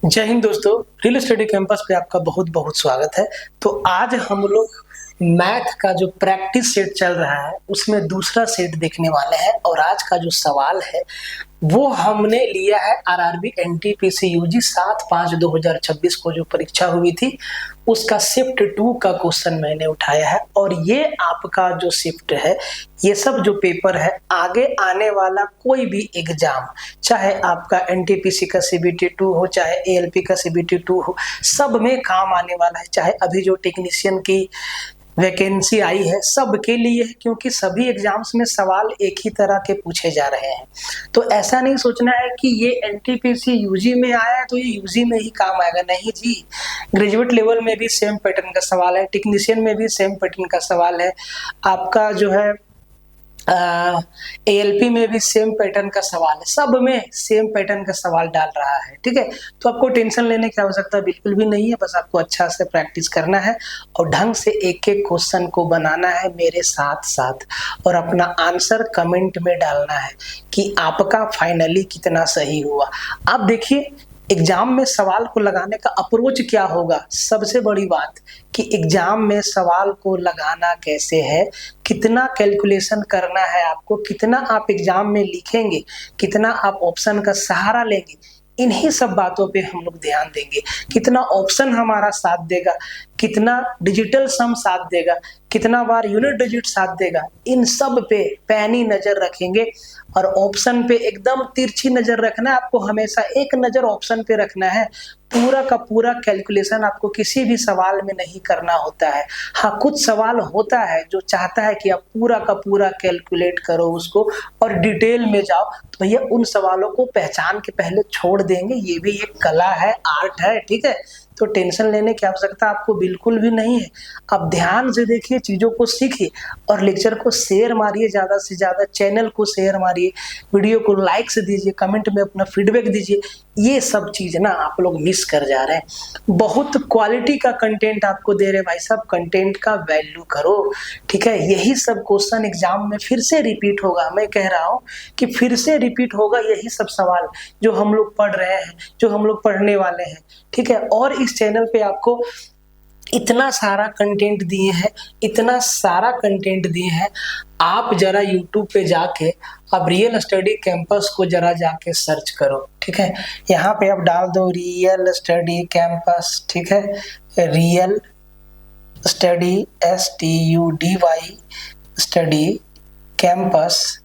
जय हिंद दोस्तों। Real study campus पे आपका बहुत बहुत स्वागत है। तो आज हम लोग मैथ का जो प्रैक्टिस सेट चल रहा है उसमें दूसरा सेट देखने वाले हैं और आज का जो सवाल है वो हमने लिया है आरआरबी एनटीपीसी यूजी 7/5/2026 को जो परीक्षा हुई थी उसका शिफ्ट 2 का क्वेश्चन मैंने उठाया है। और ये आपका जो शिफ्ट है, ये सब जो पेपर है आगे आने वाला कोई भी एग्जाम, चाहे आपका एनटीपीसी का सीबीटी 2 हो, चाहे एएलपी का सीबीटी 2 हो, सब में काम आने वाला है। चाहे अभी जो टेक्नीशियन की वैकेंसी आई है सबके लिए है, क्योंकि सभी एग्जाम्स में सवाल एक ही तरह के पूछे जा रहे हैं। तो ऐसा नहीं सोचना है कि ये एनटीपीसी यूजी में आया है तो ये यूजी में ही काम आएगा, नहीं जी। ग्रेजुएट लेवल में भी सेम पैटर्न का सवाल है, टेक्नीशियन में भी सेम पैटर्न का सवाल है, आपका जो है एएलपी में भी सेम पैटर्न का सवाल है, सब में सेम पैटर्न का सवाल डाल रहा है। ठीक है, तो आपको टेंशन लेने की आवश्यकता बिल्कुल भी नहीं है। बस आपको अच्छा से प्रैक्टिस करना है और ढंग से एक एक क्वेश्चन को बनाना है मेरे साथ साथ, और अपना आंसर कमेंट में डालना है कि आपका फाइनली कितना सही हुआ। आप देखिए एग्जाम में सवाल को लगाने का अप्रोच क्या होगा। सबसे बड़ी बात कि एग्जाम में सवाल को लगाना कैसे है, कितना कैलकुलेशन करना है आपको, कितना आप एग्जाम में लिखेंगे, कितना आप ऑप्शन का सहारा लेंगे, इन्हीं सब बातों पे हम लोग ध्यान देंगे। कितना ऑप्शन हमारा साथ देगा, कितना डिजिटल सम साथ देगा, कितना बार यूनिट डिजिट साथ देगा, इन सब पे पैनी नजर रखेंगे। और ऑप्शन पे एकदम तिरछी नजर रखना है आपको, हमेशा एक नजर ऑप्शन पे रखना है। पूरा का पूरा कैलकुलेशन आपको किसी भी सवाल में नहीं करना होता है। हाँ, कुछ सवाल होता है जो चाहता है कि आप पूरा का पूरा कैलकुलेट करो उसको और डिटेल में जाओ, तो भैया उन सवालों को पहचान के पहले छोड़ देंगे। ये भी एक कला है, आर्ट है। ठीक है, तो टेंशन लेने की आवश्यकता आपको बिल्कुल भी नहीं है। आप ध्यान से देखिए, चीज़ों को सीखिए और लेक्चर को शेयर मारिए, ज़्यादा से ज़्यादा चैनल को शेयर मारिए, वीडियो को लाइक से दीजिए, कमेंट में अपना फीडबैक दीजिए। ये सब चीज़ ना आप लोग मिस कर जा रहे हैं। बहुत क्वालिटी का कंटेंट आपको दे रहे भाई साहब, कंटेंट का वैल्यू करो। ठीक है, यही सब क्वेश्चन एग्जाम में फिर से रिपीट होगा। मैं कह रहा हूँ कि फिर से रिपीट होगा यही सब सवाल जो हम लोग पढ़ रहे हैं, जो हम लोग पढ़ने वाले हैं। ठीक है, और इस चैनल पे आपको इतना सारा कंटेंट दिए हैं, इतना सारा कंटेंट दिए हैं। आप जरा यूट्यूब पे जाके अब रियल स्टडी कैंपस को जरा जाके सर्च करो। ठीक है, यहाँ पे आप डाल दो रियल स्टडी कैंपस। ठीक है, real study STUDY study campus.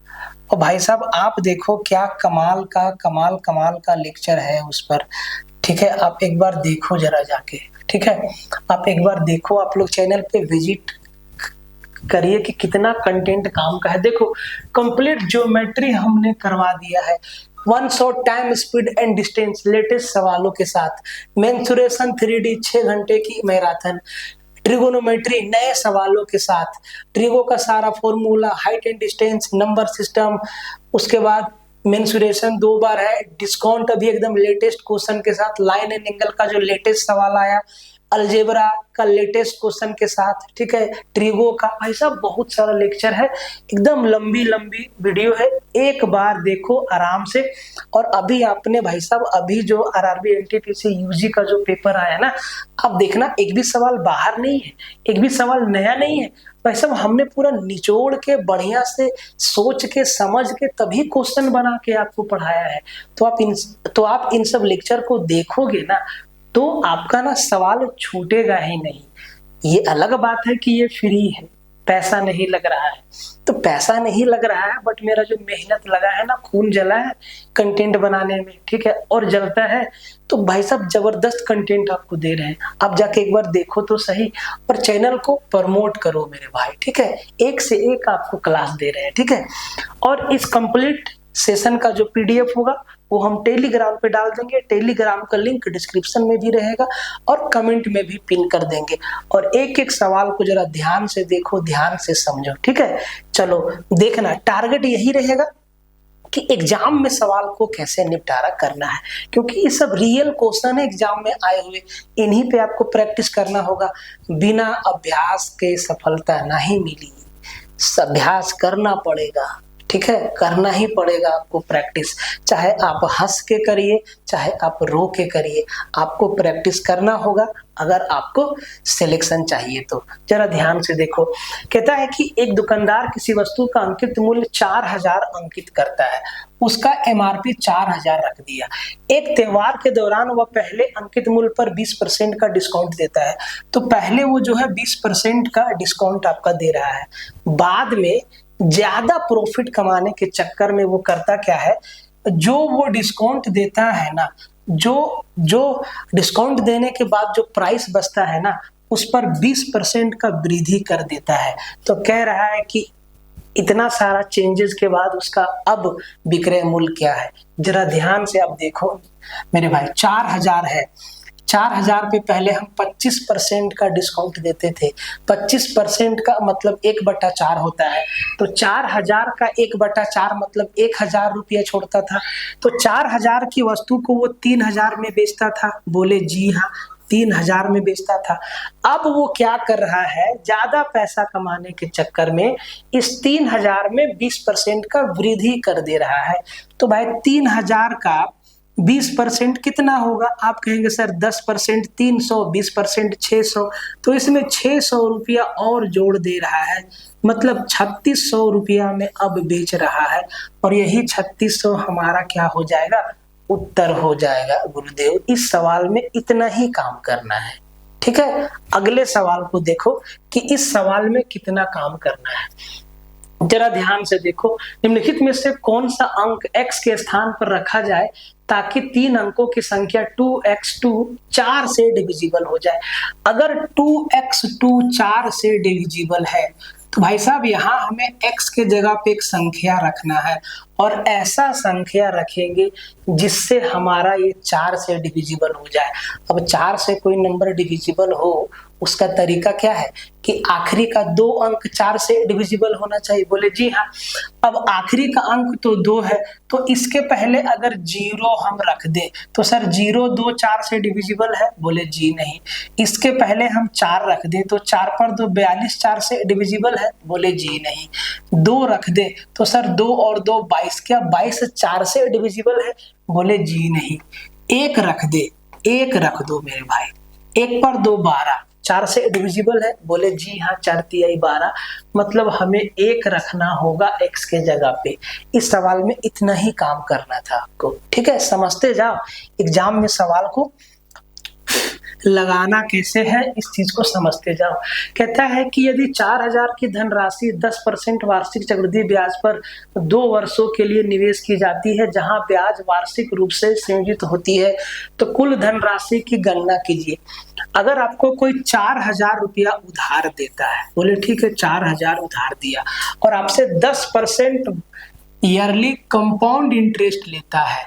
और भाई साहब आप देखो क्या कमाल का लेक्चर है उस पर। ठीक है, आप एक बार देखो जरा जाके। ठीक है, आप एक बार देखो, आप लोग चैनल पे विजिट करिए कि कितना कंटेंट काम का है। देखो कंप्लीट ज्योमेट्री हमने करवा दिया है, 1 shot time speed and distance latest सवालों के साथ, मेंसुरेशन 3D 6 घंटे की मैराथन, ट्रिगोनोमेट्री नए सवालों के साथ, ट्रिगो का सारा formula, height and distance, number system, उसके बाद मेंसुरेशन 2 बार है, डिस्काउंट अभी एकदम लेटेस्ट क्वेश्चन के साथ, लाइन एंड एंगल का जो लेटेस्ट सवाल आया, अलजेब्रा का लेटेस्ट क्वेश्चन के साथ। ठीक है, ट्रिगो का, भाई साहब बहुत सारा लेक्चर है, एकदम लंबी वीडियो है। एक बार देखो आराम से। और अभी आपने भाई साहब अभी जो आरआरबी एनटीपीसी यूजी का जो पेपर आया ना, आप देखना एक भी सवाल बाहर नहीं है, एक भी सवाल नया नहीं है। भाई साहब हमने पूरा निचोड़ के बढ़िया से सोच के समझ के तभी क्वेश्चन बना के आपको पढ़ाया है। तो आप इन सब लेक्चर को देखोगे ना तो आपका ना सवाल छूटेगा ही नहीं। ये अलग बात है कि ये फ्री है, पैसा नहीं लग रहा है, तो पैसा नहीं लग रहा है बट मेरा जो मेहनत लगा है ना, खून जला है कंटेंट बनाने में। ठीक है, और जलता है तो भाई साहब जबरदस्त कंटेंट आपको दे रहे हैं। आप जाके एक बार देखो तो सही, और चैनल को प्रमोट करो मेरे भाई। ठीक है, एक से एक आपको क्लास दे रहे हैं। ठीक है, और इस कंप्लीट सेशन का जो PDF होगा वो हम टेलीग्राम पे डाल देंगे। टेलीग्राम का लिंक डिस्क्रिप्शन में भी रहेगा और कमेंट में भी पिन कर देंगे। और एक एक सवाल को जरा ध्यान से देखो, ध्यान से समझो। ठीक है, चलो देखना, टारगेट यही रहेगा कि एग्जाम में सवाल को कैसे निपटारा करना है, क्योंकि ये सब रियल क्वेश्चन है एग्जाम में आए हुए, इन्हीं पे आपको प्रैक्टिस करना होगा। बिना अभ्यास के सफलता नहीं मिली, अभ्यास करना पड़ेगा। ठीक है, करना ही पड़ेगा आपको प्रैक्टिस, चाहे आप हंस के करिए चाहे आप रो के करिए, आपको प्रैक्टिस करना होगा अगर आपको सिलेक्शन चाहिए तो। जरा ध्यान से देखो, कहता है कि एक दुकानदार किसी वस्तु का अंकित मूल्य 4000 अंकित करता है, उसका एमआरपी 4000 रख दिया। एक त्योहार के दौरान वह पहले अंकित मूल्य पर 20% का डिस्काउंट देता है, तो पहले वो जो है 20% का डिस्काउंट आपका दे रहा है, बाद में ज्यादा प्रॉफिट कमाने के चक्कर में वो करता क्या है, जो वो डिस्काउंट देता है ना, जो डिस्काउंट देने के बाद जो प्राइस बचता है ना, उस पर 20% का वृद्धि कर देता है। तो कह रहा है कि इतना सारा चेंजेस के बाद उसका अब विक्रय मूल्य क्या है। जरा ध्यान से आप देखो मेरे भाई, 4000 है, 4000 पे पहले हम 25% का डिस्काउंट देते थे। 25% का मतलब 1/4 होता है, तो 4000 का 1/4 मतलब 1000 रुपया छोड़ता था। तो 4000 की वस्तु को वो 3000 में बेचता था, बोले जी हाँ 3000 में बेचता था। अब वो क्या कर रहा है, ज्यादा पैसा कमाने के चक्कर में इस 3000 में 20% का वृद्धि कर दे रहा है। तो भाई 3000 का 20% कितना होगा, आप कहेंगे सर 10% 300, 20% 600, तो इसमें 600 रुपया और जोड़ दे रहा है, मतलब 3600 रुपया में अब बेच रहा है। और यही 3600 हमारा क्या हो जाएगा, उत्तर हो जाएगा। गुरुदेव इस सवाल में इतना ही काम करना है, ठीक है। अगले सवाल को देखो कि इस सवाल में कितना काम करना है। जरा ध्यान से देखो, निम्नलिखित में से कौन सा अंक x के स्थान पर रखा जाए ताकि 3 अंकों की संख्या 2x2 4 से डिविजिबल हो जाए। अगर 2x2 4 से डिविजिबल है तो भाई साहब यहाँ हमें x के जगह पे एक संख्या रखना है, और ऐसा संख्या रखेंगे जिससे हमारा ये 4 से डिविजिबल हो जाए। अब 4 से कोई नंबर डिविजिबल हो उसका तरीका क्या है कि आखिरी का 2 अंक 4 से डिविजिबल होना चाहिए, बोले जी हाँ। अब आखिरी का अंक तो 2 है, तो इसके पहले अगर 0 हम रख दे तो सर 0 2 4 से डिविजिबल है, बोले जी नहीं। इसके पहले हम 4 रख दे तो 4 पर 2 42 4 से डिविजिबल है, बोले जी नहीं। 2 रख दे तो सर 2 और 2 22, क्या 22 4 से डिविजिबल है, बोले जी नहीं। 1 रख दे, 1 रख दो मेरे भाई, 1 पर 2 12, 4 से डिविजिबल है, बोले जी हाँ 4 तिहाई 12, मतलब हमें 1 रखना होगा x के जगह पे। इस सवाल में इतना ही काम करना था आपको, ठीक है। समझते जाओ, एग्जाम में सवाल को लगाना कैसे है इस चीज को समझते जाओ। कहता है कि यदि 4000 की धनराशि 10% वार्षिक चक्रवृद्धि ब्याज पर 2 वर्षों के लिए निवेश की जाती है, जहां ब्याज वार्षिक रूप से संयोजित होती है, तो कुल धनराशि की गणना कीजिए। अगर आपको कोई 4000 रुपया उधार देता है, बोले ठीक है 4000 उधार दिया, और आपसे 10% ईयरली कंपाउंड इंटरेस्ट लेता है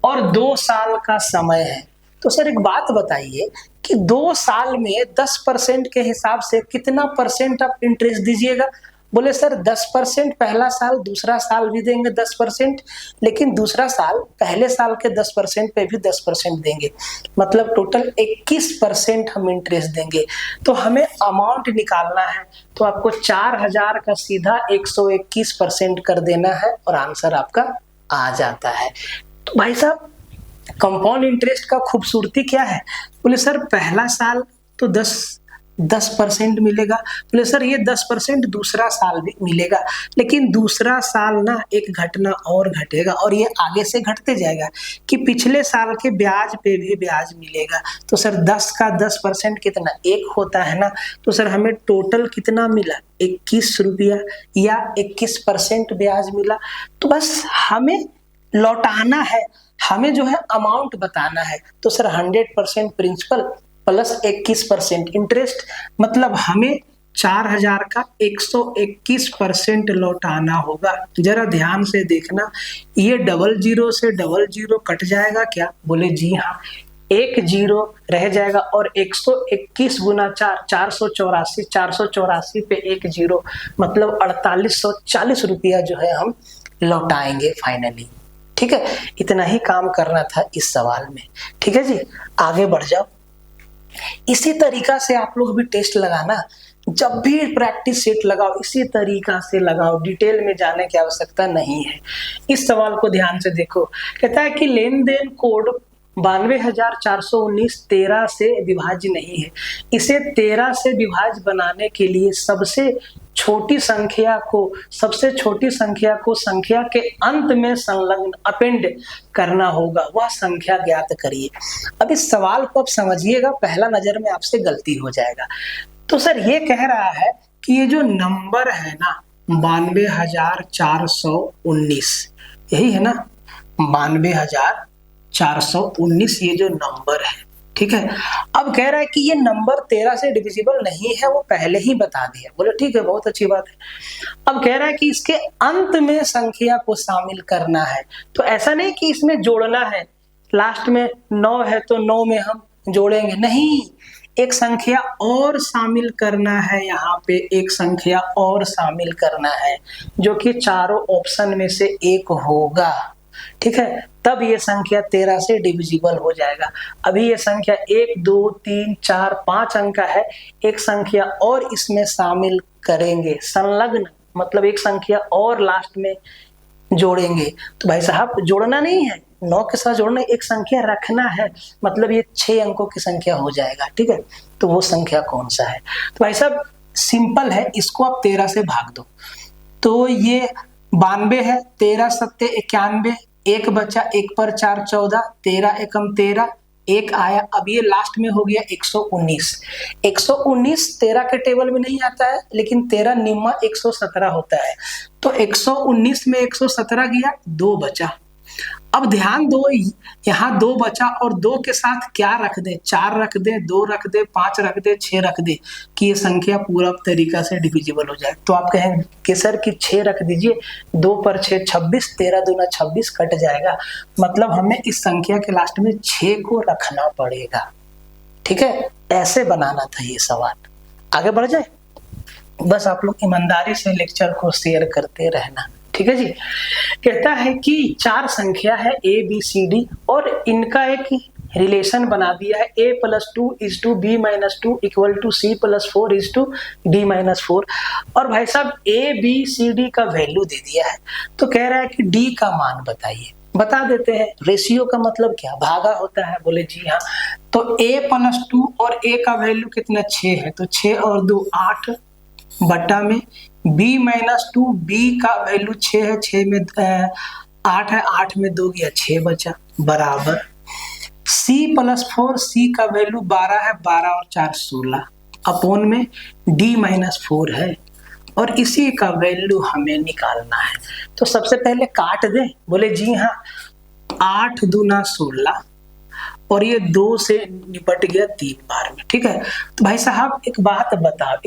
और 2 साल का समय है, तो सर एक बात बताइए कि 2 साल में 10% के हिसाब से कितना परसेंट आप इंटरेस्ट दीजिएगा। बोले सर 10% पहला साल, दूसरा साल भी देंगे 10%, लेकिन दूसरा साल पहले साल के 10% पे भी 10% देंगे, मतलब टोटल 21% हम इंटरेस्ट देंगे। तो हमें अमाउंट निकालना है, तो आपको 4000 का सीधा 121% कर देना है और आंसर आपका आ जाता है। तो भाई साहब कंपाउंड इंटरेस्ट का खूबसूरती क्या है, बोले सर पहला साल तो 10% मिलेगा, बोले सर ये 10% दूसरा साल भी मिलेगा, लेकिन दूसरा साल ना एक घटना और घटेगा और ये आगे से घटते जाएगा कि पिछले साल के ब्याज पे भी ब्याज मिलेगा। तो सर 10 का 10% कितना, 1 होता है ना, तो सर हमें टोटल कितना मिला, 21 रुपया या 21% ब्याज मिला। तो बस हमें लौटाना है, हमें जो है अमाउंट बताना है। तो सर 100% प्रिंसिपल प्लस 21% इंटरेस्ट, मतलब हमें 4000 का 121% लौटाना होगा। जरा ध्यान से देखना, ये 00 से 00 कट जाएगा क्या, बोले जी हाँ, 1 0 रह जाएगा और 121 गुना 4 484, 484 पे 1 0, मतलब 4840 रुपया जो है हम लौटाएंगे फाइनली, ठीक है। इतना ही काम करना था इस सवाल में, ठीक है जी। आगे बढ़ जाओ, इसी तरीका से आप लोग भी टेस्ट लगाना। जब भी प्रैक्टिस सेट लगाओ इसी तरीका से लगाओ, डिटेल में जाने की आवश्यकता नहीं है। इस सवाल को ध्यान से देखो, कहता है कि लेन देन कोड 92,419 13 से विभाज्य नहीं है। इसे 13 से विभाज्य बनाने के लिए सबसे छोटी संख्या को संख्या के अंत में संलग्न अपेंड करना होगा, वह संख्या ज्ञात करिए। अब इस सवाल को आप समझिएगा, पहला नजर में आपसे गलती हो जाएगा। तो सर ये कह रहा है कि ये जो नंबर है ना 92,419, यही है ना 92,419, ये जो नंबर है, ठीक है। अब कह रहा है कि ये नंबर 13 से डिविजिबल नहीं है, वो पहले ही बता दिया। बोले ठीक है, बहुत अच्छी बात है। अब कह रहा है कि इसके अंत में संख्या को शामिल करना है। तो ऐसा नहीं कि इसमें जोड़ना है, लास्ट में 9 है तो 9 में हम जोड़ेंगे, नहीं, एक संख्या और शामिल करना है। यहाँ पे एक संख्या और शामिल करना है जो कि चारों ऑप्शन में से एक होगा, ठीक है, तब ये संख्या 13 से डिविजिबल हो जाएगा। अभी ये संख्या 1 2 3 4 5 अंक का है, एक संख्या और इसमें शामिल करेंगे, संलग्न मतलब एक संख्या और लास्ट में जोड़ेंगे। तो भाई साहब जोड़ना नहीं है, 9 के साथ जोड़ना, एक संख्या रखना है, मतलब ये 6 अंकों की संख्या हो जाएगा, ठीक है। तो वो संख्या कौन सा है? तो भाई साहब सिंपल है, इसको आप 13 से भाग दो। तो ये 92 है, 13 सत्ते 91, एक बचा, 1 पर 4 14, 13 एकम 13, एक आया। अब ये लास्ट में हो गया 119। 119 13 के टेबल में नहीं आता है, लेकिन 13 निम्मा 117 होता है। तो 119 में 117 गया, 2 बचा। अब ध्यान दो, यहाँ 2 बचा और 2 के साथ क्या रख दे, 4 रख दे, 2 रख दे, 5 रख दे, 6 रख दे कि ये संख्या पूरा तरीका से डिविजिबल हो जाए। तो आप कहेंगे कि सर कि 6 रख दीजिए, 2 पर 6 26, 13 दूना 26 कट जाएगा, मतलब हमें इस संख्या के लास्ट में 6 को रखना पड़ेगा, ठीक है। ऐसे बनाना था ये सवाल। आगे बढ़ जाए, बस आप लोग ईमानदारी से लेक्चर को शेयर करते रहना, ठीक है जी। कहता है कि 4 संख्या है A B C D और इनका एक रिलेशन बना दिया है A + 2 = B - 2 = C + 4 = D - 4। और भाई साहब A B C D का वैल्यू दे दिया है, तो कह रहा है कि D का मान बताइए। बता देते हैं, रेशियो का मतलब क्या, भागा होता है। बोले जी हाँ। तो A + 2 और A का वैल्यू कितना 6 है, तो 6 और 2 8 बटा में B - 2, B का वैल्यू 6 है, 6 में 8 है, 8 में 2 गया, 6 बचा, बराबर C + 4, C का वैल्यू 12 है, 12 और 4 16 अपोन में D - 4 है और इसी का वैल्यू हमें निकालना है। तो सबसे पहले काट दें। बोले जी हाँ, 8 दूना 16 और ये 2 से निपट गया 3 बार में, ठीक है। तो भाई साहब एक बात बताओ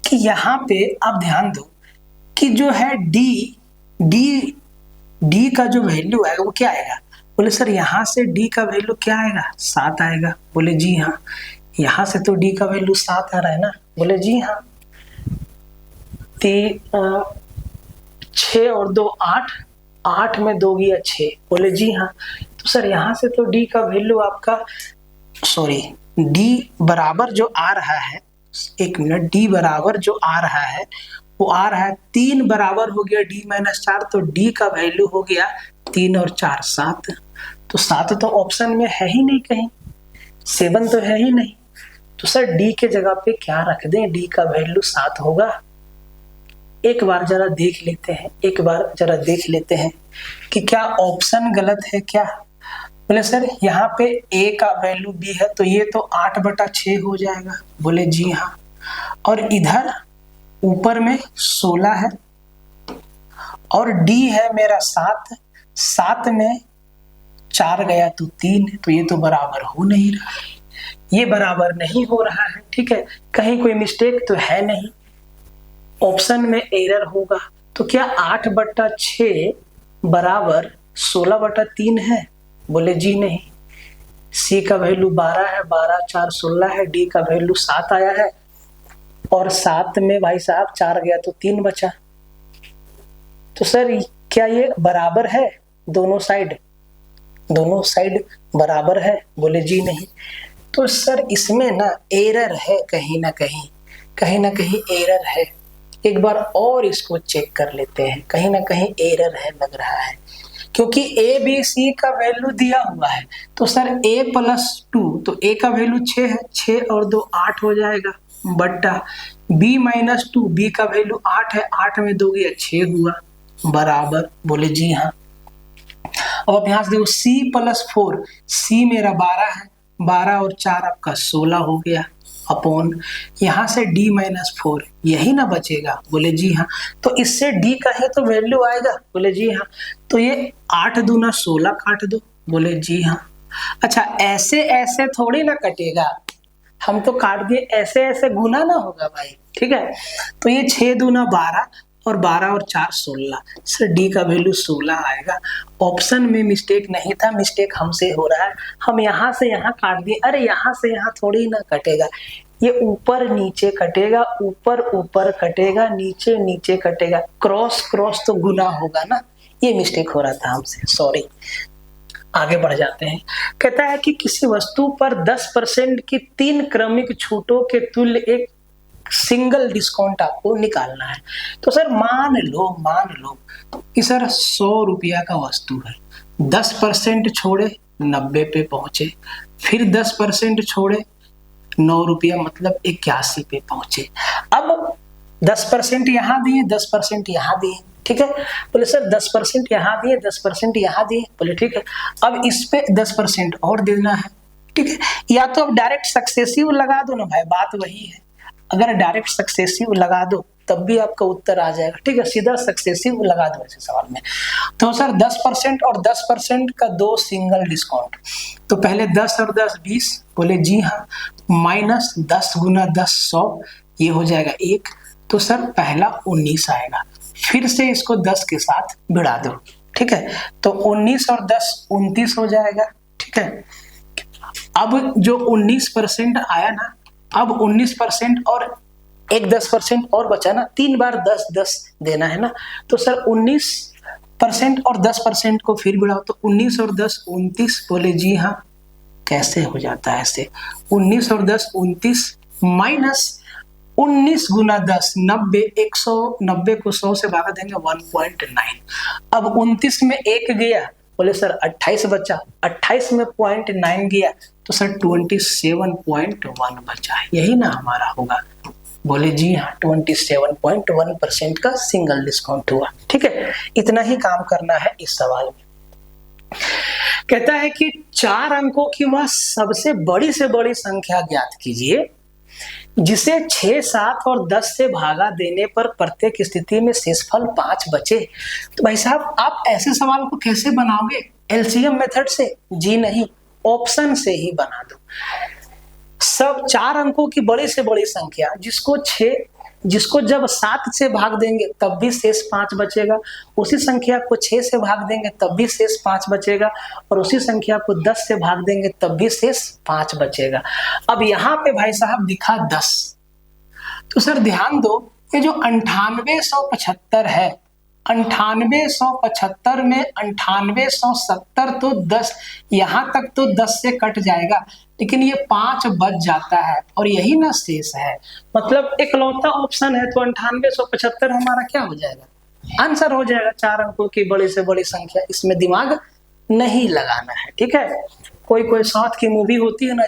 कि यहाँ पे आप ध्यान दो कि जो है डी का जो वैल्यू आएगा वो क्या आएगा। बोले सर यहाँ से डी का वैल्यू क्या आएगा, 7 आएगा। बोले जी हाँ, यहाँ से तो डी का वैल्यू 7 आ रहा है ना। बोले जी हाँ। 6 और 2 8, 8 में 2 गया 6। बोले जी हाँ। तो सर यहाँ से तो डी का वैल्यू आपका, सॉरी, डी बराबर जो आ रहा है, एक मिनट, डी बराबर जो आ रहा है वो आ रहा है 3 बराबर हो गया D - 4, तो डी का वैल्यू हो गया 3 और 4 7। तो 7 तो ऑप्शन में है ही नहीं कहीं, 7 तो है ही नहीं। तो सर डी के जगह पे क्या रख दें, डी का वैल्यू 7 होगा। एक बार जरा देख लेते हैं कि क्या ऑप्शन गलत है क्या। बोले सर यहाँ पे A का वैल्यू B है, तो ये तो 8/6 हो जाएगा। बोले जी हाँ। और इधर ऊपर में 16 है और D है मेरा 7, 7 में 4 गया तो 3, तो ये तो बराबर हो नहीं रहा है, ये बराबर नहीं हो रहा है, ठीक है। कहीं कोई मिस्टेक तो है नहीं, ऑप्शन में एरर होगा। तो क्या 8/6 बराबर 16/3 है। बोले जी नहीं। सी का वैल्यू 12 है, 12 4 16 है, डी का वैल्यू 7 आया है और 7 में भाई साहब 4 गया तो 3 बचा। तो सर क्या ये बराबर है, दोनों साइड बराबर है। बोले जी नहीं। तो सर इसमें ना एरर है, कहीं ना कहीं एरर है। एक बार और इसको चेक कर लेते हैं, कहीं ना कहीं एरर है लग रहा है, क्योंकि ए बी सी का वैल्यू दिया हुआ है। तो सर a+2, तो a का वैल्यू 6 है, 6 और 2 8 हो जाएगा, बट्टा b-2, b का वैल्यू 8 है, 8 में 2 गया 6 हुआ, बराबर। बोले जी हाँ। अब आप यहाँ से देखो c+4, c मेरा 12 है, 12 और 4 आपका 16 हो गया, अपॉन यहाँ से d-4, यही ना बचेगा। बोले जी हाँ। तो इससे d का है तो वैल्यू आएगा। बोले जी हाँ। तो ये 8 दूना 16 काट दो। बोले जी हाँ। अच्छा, ऐसे ऐसे थोड़ी ना कटेगा, हम तो काट दिए, ऐसे ऐसे गुना ना होगा भाई, ठीक है। तो ये 6 दूना 12 और 12 और 4 16, सर डी का वैल्यू 16 आएगा। ऑप्शन में मिस्टेक नहीं था, मिस्टेक हमसे हो रहा है, हम यहाँ से यहाँ काट दिए। अरे यहाँ से यहाँ थोड़ी ना कटेगा, ये ऊपर नीचे कटेगा, ऊपर ऊपर कटेगा, नीचे नीचे कटेगा, क्रॉस क्रॉस तो गुना होगा ना, ये मिस्टेक हो रहा था हमसे, सॉरी। आगे बढ़ जाते हैं। कहता है कि किसी वस्तु पर 10% की 3 क्रमिक छूटों के तुल्य एक सिंगल डिस्काउंट आपको निकालना है। तो सर मान लो कि सर 100 रुपया का वस्तु है, 10% छोड़े 90 पे पहुंचे, फिर 10% छोड़े 9 रुपया मतलब 81 पे पहुंचे। अब 10% यहाँ दिए, 10% यहाँ दिए, ठीक है। बोले सर 10% यहाँ दिए, 10% यहाँ दिए। बोले ठीक है, अब इस पे 10% और देना है, ठीक है। या तो अब डायरेक्ट सक्सेसिव लगा दो ना भाई, बात वही है। अगर डायरेक्ट सक्सेसिव लगा दो तब भी आपका उत्तर आ जाएगा, ठीक है। सीधा सक्सेसिव लगा दो ऐसे सवाल में। तो सर 10% और 10% का 2 सिंगल डिस्काउंट, तो पहले 10 और 10 20। बोले जी हाँ। माइनस 10 गुना 10 100, ये हो जाएगा 1। तो सर पहला 19 आएगा, फिर से इसको 10 के साथ भिड़ा दो, ठीक है। तो 19 और 10 29 हो जाएगा, ठीक है। अब जो 19% आया ना, अब 19% और एक 10% और बचा ना, 3 बार 10 10 देना है ना। तो सर 19% और 10% को फिर भिड़ाओ, तो 19 और 10 29। बोले जी हाँ। कैसे हो जाता है ऐसे, 19 और 10 29 माइनस 19 गुना 10 90, 190 को 100 से भागा देंगे 1.9। अब 29 में 1 गया, बोले सर 28 बचा, 28 में 0.9 गया, तो सर 27.1 बचा, यही ना हमारा होगा। बोले जी हाँ, 27.1% का सिंगल डिस्काउंट हुआ, ठीक है। इतना ही काम करना है इस सवाल में। कहता है कि 4 अंकों की वह सबसे बड़ी से बड़ी संख्या ज्ञात कीजिए जिसे 6, 7 और 10 से भागा देने पर प्रत्येक स्थिति में शेषफल 5 बचे। तो भाई साहब आप ऐसे सवाल को कैसे बनाओगे, एलसीएम मेथड से? जी नहीं, ऑप्शन से ही बना दो। सब 4 अंकों की बड़ी से बड़ी संख्या जिसको जब 7 से भाग देंगे तब भी शेष 5 बचेगा, उसी संख्या को 6 से भाग देंगे तब भी शेष 5 बचेगा, और उसी संख्या को 10 से भाग देंगे तब भी शेष 5 बचेगा। अब यहाँ पे भाई साहब दिखा 10, तो सर ध्यान दो, ये जो 9875 है, 9875 में 9870 तो 10, यहाँ तक तो 10 से कट जाएगा, लेकिन ये 5 बच जाता है और यही ना शेष है। मतलब इकलौता ऑप्शन है, तो 9875 हमारा क्या हो जाएगा, आंसर हो जाएगा। 4 अंकों की बड़ी से बड़ी संख्या, इसमें दिमाग नहीं लगाना है, ठीक है। कोई साउथ की मूवी होती है ना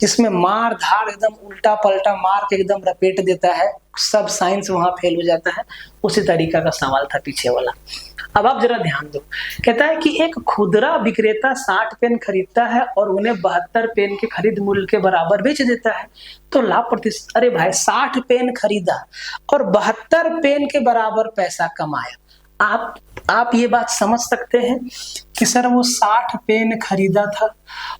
जिसमें मार धाड़ एकदम उल्टा पलटा मार के एकदम रपेट देता है, सब साइंस वहां फेल हो जाता है, उसी तरीका का सवाल था पीछे वाला। अब आप जरा ध्यान दो, कहता है कि एक खुदरा विक्रेता 60 पेन खरीदता है और उन्हें 72 पेन के खरीद मूल्य के बराबर बेच देता है, तो लाभ प्रतिशत। अरे भाई 60 पेन खरीदा और 72 पेन के बराबर पैसा कमाया। आप ये बात समझ सकते हैं कि सर वो 60 पेन खरीदा था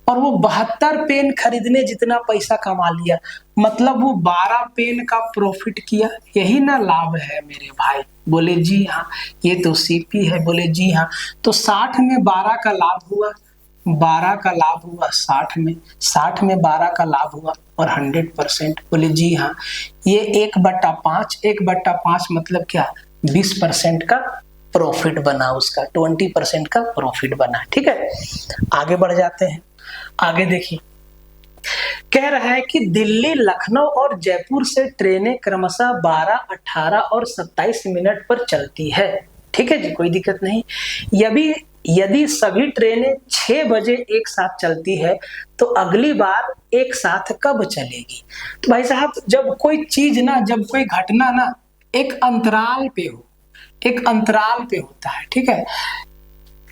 और वो 72 पेन खरीदने जितना पैसा कमा लिया, मतलब वो 12 पेन का प्रॉफिट किया, यही ना लाभ है मेरे भाई। बोले जी हाँ, ये तो सीपी है। बोले जी हाँ। तो 60 में 12 का लाभ हुआ, 12 का लाभ हुआ 60 में, 60 में 12 का लाभ हुआ और 100%। बोले जी हाँ। ये 1/5, 1/5 मतलब क्या, 20% का प्रॉफिट बना, उसका 20% का प्रॉफिट बना, ठीक है। आगे बढ़ जाते हैं, आगे देखिए। कह रहा है कि दिल्ली, लखनऊ और जयपुर से ट्रेनें क्रमशः 12, 18 और 27 मिनट पर चलती है। ठीक है जी, कोई दिक्कत नहीं। यदि सभी ट्रेनें 6 बजे एक साथ चलती है तो अगली बार एक साथ कब चलेगी? तो भाई साहब, जब कोई चीज ना, जब कोई घटना ना एक अंतराल पे हो, एक अंतराल पे होता है, ठीक है,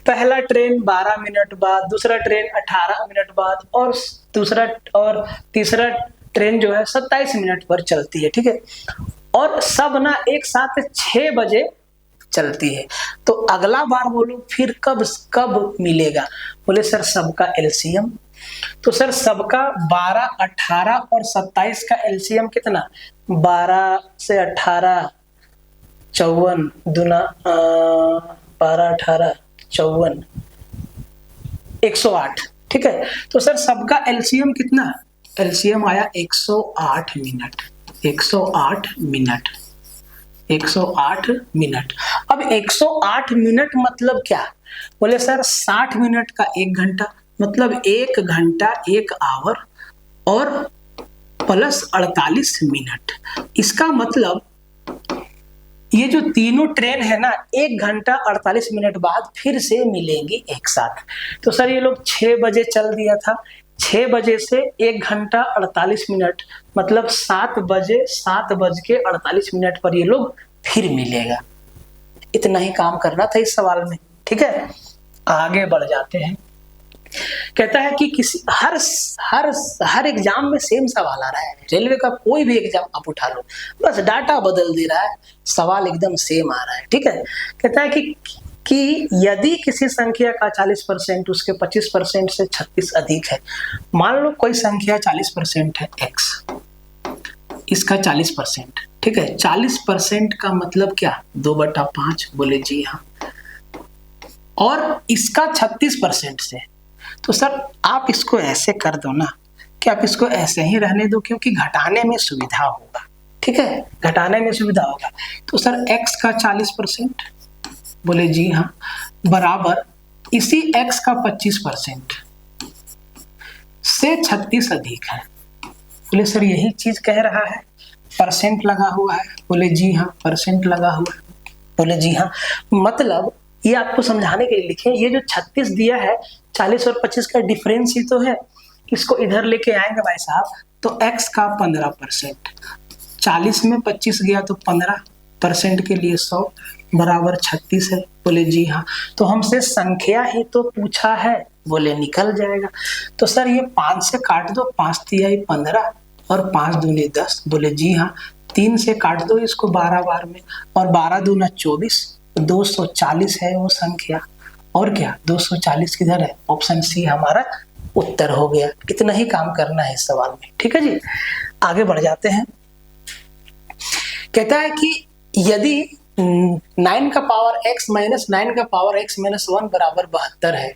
पहला ट्रेन 12 मिनट बाद, दूसरा ट्रेन 18 मिनट बाद और तीसरा ट्रेन जो है 27 मिनट पर चलती है, ठीक है, और सब ना एक साथ 6 बजे चलती है, तो अगला बार बोलो फिर कब मिलेगा? बोले सर सबका एलसीएम। तो सर सबका 12, 18 और 27 का एलसीएम कितना? 12 से 18 54 दूना 12, 18 54 108, ठीक है। तो सर सबका एलसीएम कितना? एलसीएम आया 108 मिनट, 108 मिनट, 108 मिनट। अब 108 मिनट मतलब क्या? बोले सर 60 मिनट का 1 घंटा, मतलब 1 घंटा 1 आवर और प्लस 48 मिनट। इसका मतलब ये जो तीनों ट्रेन है ना 1 घंटा 48 मिनट बाद फिर से मिलेंगी एक साथ। तो सर ये लोग 6 बजे चल दिया था, 6 बजे से 1 घंटा 48 मिनट मतलब 7 बज के 48 मिनट पर ये लोग फिर मिलेगा। इतना ही काम करना था इस सवाल में, ठीक है। आगे बढ़ जाते हैं। कहता है कि किसी हर एग्जाम में सेम सवाल आ रहा है, रेलवे का कोई भी एग्जाम आप उठा लो, बस डाटा बदल दे रहा है, सवाल एकदम सेम आ रहा है, ठीक है। कहता है कि यदि किसी संख्या का 40% उसके 25% से 36 अधिक है, मान लो कोई संख्या 40% है x, इसका 40%, ठीक है। 40% का मतलब क्या? 2/5। बोले जी हाँ। और इसका 36% से, तो सर आप इसको ऐसे कर दो ना कि आप इसको ऐसे ही रहने दो, क्योंकि घटाने में सुविधा होगा, ठीक है, घटाने में सुविधा होगा। तो सर x का 40%, बोले जी हाँ, बराबर इसी x का 25% से 36 अधिक है। बोले सर यही चीज कह रहा है, परसेंट लगा हुआ है। बोले जी हाँ, परसेंट लगा हुआ है। बोले जी हाँ, मतलब ये आपको समझाने के लिए लिखे, ये जो 36 दिया है 40 और 25 का डिफरेंस ही तो है, इसको इधर लेके आएंगे भाई साहब, तो x का 15%, 40 में 25 गया तो 15% के लिए 100 बराबर 36 है। बोले जी हाँ। तो हमसे संख्या ही तो पूछा है, बोले निकल जाएगा। तो सर ये 5 से काट दो, 5 दिया 15 और 5 दूनी 10। बोले जी हाँ। 3 से काट दो इसको 12 बार में और 12 दूना 24, 240 है वो संख्या। और क्या 240 किधर है? ऑप्शन सी हमारा उत्तर हो गया। इतना ही काम करना है इस सवाल में, ठीक है जी। आगे बढ़ जाते हैं। कहता है कि यदि 9 का पावर x माइनस 9 का पावर x माइनस 1 बराबर 72 है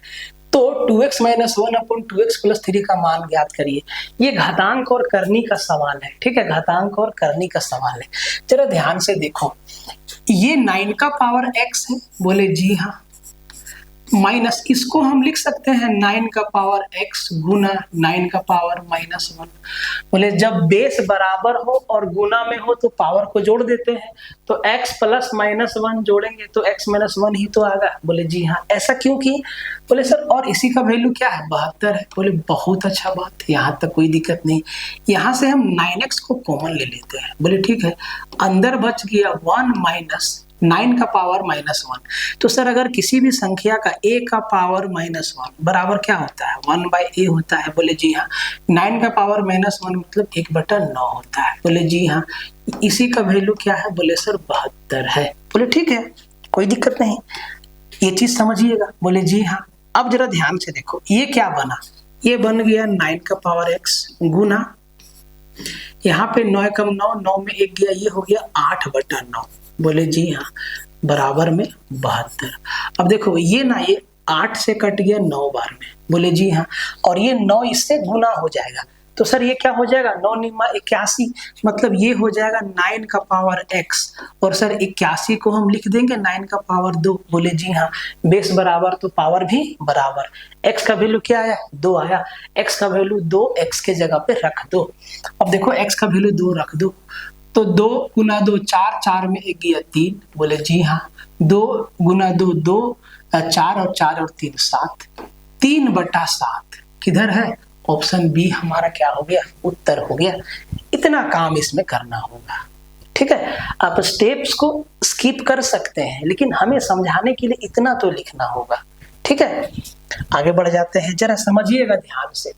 तो 2x minus 1 upon 2x plus 3 का मान ज्ञात करिए। ये घातांक और करनी का सवाल है, ठीक है, घातांक और करनी का सवाल है। जरा ध्यान से देखो, ये 9 का पावर x है, बोले जी हाँ, माइनस इसको हम लिख सकते हैं 9 का पावर x गुना 9 का पावर माइनस 1। बोले जब बेस बराबर हो और गुना में हो तो पावर को जोड़ देते हैं, तो x प्लस माइनस 1 जोड़ेंगे तो x माइनस 1 ही तो आएगा। बोले जी हाँ। ऐसा क्यों की? बोले सर और इसी का वैल्यू क्या है? 72 है। बोले बहुत अच्छा बात, यहाँ तक कोई दिक्कत नहीं। यहाँ से हम 9x को कॉमन ले लेते हैं। बोले ठीक है, अंदर बच गया 1 माइनस 9 का पावर माइनस 1। तो सर अगर किसी भी संख्या का a का पावर माइनस 1 बराबर क्या होता है? 1/a होता है। बोले जी हाँ। 9 का पावर माइनस 1 मतलब 1/9 होता है। बोले जी हाँ। इसी का वैल्यू क्या है? बोले सर 72 है। बोले ठीक है, कोई दिक्कत नहीं, ये चीज समझिएगा। बोले जी हाँ। अब जरा ध्यान से देखो, ये क्या बना? ये बन गया 9 का पावर x गुना, यहाँ पे 9 कम 9, 9 में 1 गया, ये हो गया 8/9। बोले जी हाँ, बराबर में 72। अब देखो ये ना, ये 8 से कट गया 9 बार में। बोले जी हाँ। और ये 9 इससे गुना हो जाएगा, तो सर ये क्या हो जाएगा 9 निमा 81, मतलब ये हो जाएगा 9 का पावर x, और सर 81 को हम लिख देंगे 9 का पावर 2। बोले जी हाँ, बेस बराबर तो पावर भी बराबर। x का वैल्यू क्या आया 2 आया, x का वैल्यू 2 x के जगह पे रख दो। अब देखो x का वैल्यू 2 रख दो, तो 2 गुना 2 4, 4 में 1 गया 3। बोले जी हाँ, 2 गुना 2 2, 4 और 4 और 3 7, 3/7 किधर है, ऑप्शन बी हमारा क्या हो गया, उत्तर हो गया। इतना काम इसमें करना होगा, ठीक है। आप स्टेप्स को स्किप कर सकते हैं, लेकिन हमें समझाने के लिए इतना तो लिखना होगा, ठीक है। आगे बढ़ जाते हैं, जरा समझिएगा ध्यान से।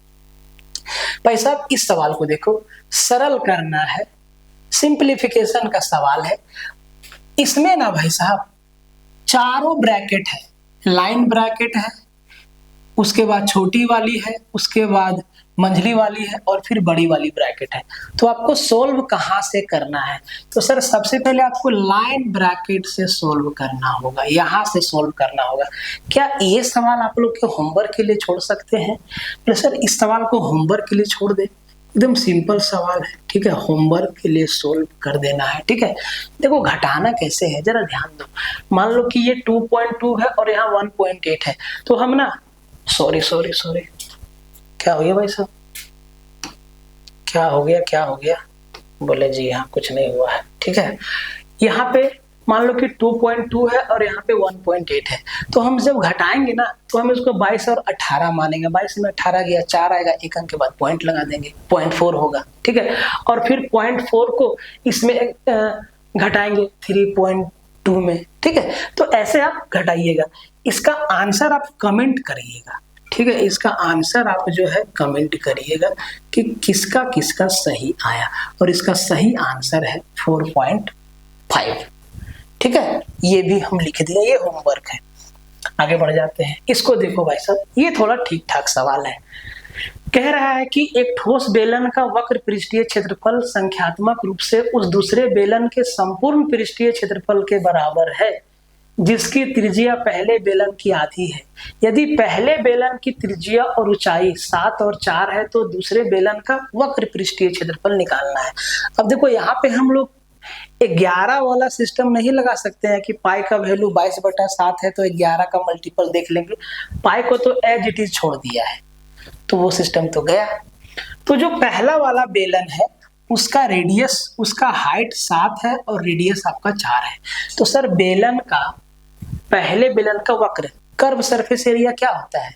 भाई साहब इस सवाल को देखो, सरल करना है, सिंप्लीफिकेशन का सवाल है। इसमें ना भाई साहब चारों ब्रैकेट है, लाइन ब्रैकेट है, उसके बाद छोटी वाली है, उसके बाद मंझली वाली है, और फिर बड़ी वाली ब्रैकेट है। तो आपको सोल्व कहाँ से करना है, तो सर सबसे पहले आपको लाइन ब्रैकेट से सोल्व करना होगा, यहाँ से सोल्व करना होगा। क्या ये सवाल आप लोग के होमवर्क के लिए छोड़ सकते हैं? तो सर इस सवाल को होमवर्क के लिए छोड़ दे, एकदम सिंपल सवाल है, ठीक है, होमवर्क के लिए सोल्व कर देना है, ठीक है। देखो घटाना कैसे है जरा ध्यान दो। मान लो कि ये 2.2 है और यहाँ 1.8 है, तो हम ना सॉरी क्या हो गया भाई साहब, क्या हो गया? बोले जी हाँ कुछ नहीं हुआ है, ठीक है। यहाँ पे मान लो कि 2.2 है और यहाँ पे 1.8 है, तो हम जब घटाएंगे ना तो हम इसको 22 और 18 मानेंगे। 22 में 18 गया 4 आएगा, एक अंक के बाद पॉइंट लगा देंगे, 0.4 होगा, ठीक है। और फिर 0.4 को इसमें घटाएंगे 3.2 में, ठीक है। तो ऐसे आप घटाइएगा। इसका आंसर आप कमेंट करिएगा, ठीक है। इसका आंसर आप जो है कमेंट करिएगा कि किसका किसका सही आया, और इसका सही आंसर है 4.5, ठीक है। ये भी हम लिख दिए, ये होमवर्क है। आगे बढ़ जाते हैं, इसको देखो भाई साहब, ये थोड़ा ठीक ठाक सवाल है। कह रहा है कि एक ठोस बेलन का वक्र पृष्ठीय क्षेत्रफल संख्यात्मक रूप से उस दूसरे बेलन के संपूर्ण पृष्ठीय क्षेत्रफल के बराबर है जिसकी त्रिज्या पहले बेलन की आधी है। यदि पहले बेलन की त्रिज्या और ऊंचाई 7 और 4 है तो दूसरे बेलन का वक्र पृष्ठीय क्षेत्रफल निकालना है। अब देखो यहाँ पे हम लोग 11 वाला सिस्टम नहीं लगा सकते हैं कि पाई का वैल्यू 22/7 है तो 11 का मल्टीपल देख लेंगे। पाई को तो एज इट इज छोड़ दिया है, तो वो सिस्टम तो गया। तो जो पहला वाला बेलन है उसका रेडियस, उसका हाइट 7 है और रेडियस आपका 4 है। तो सर बेलन का, पहले बेलन का वक्र, कर्व सरफेस एरिया क्या होता है?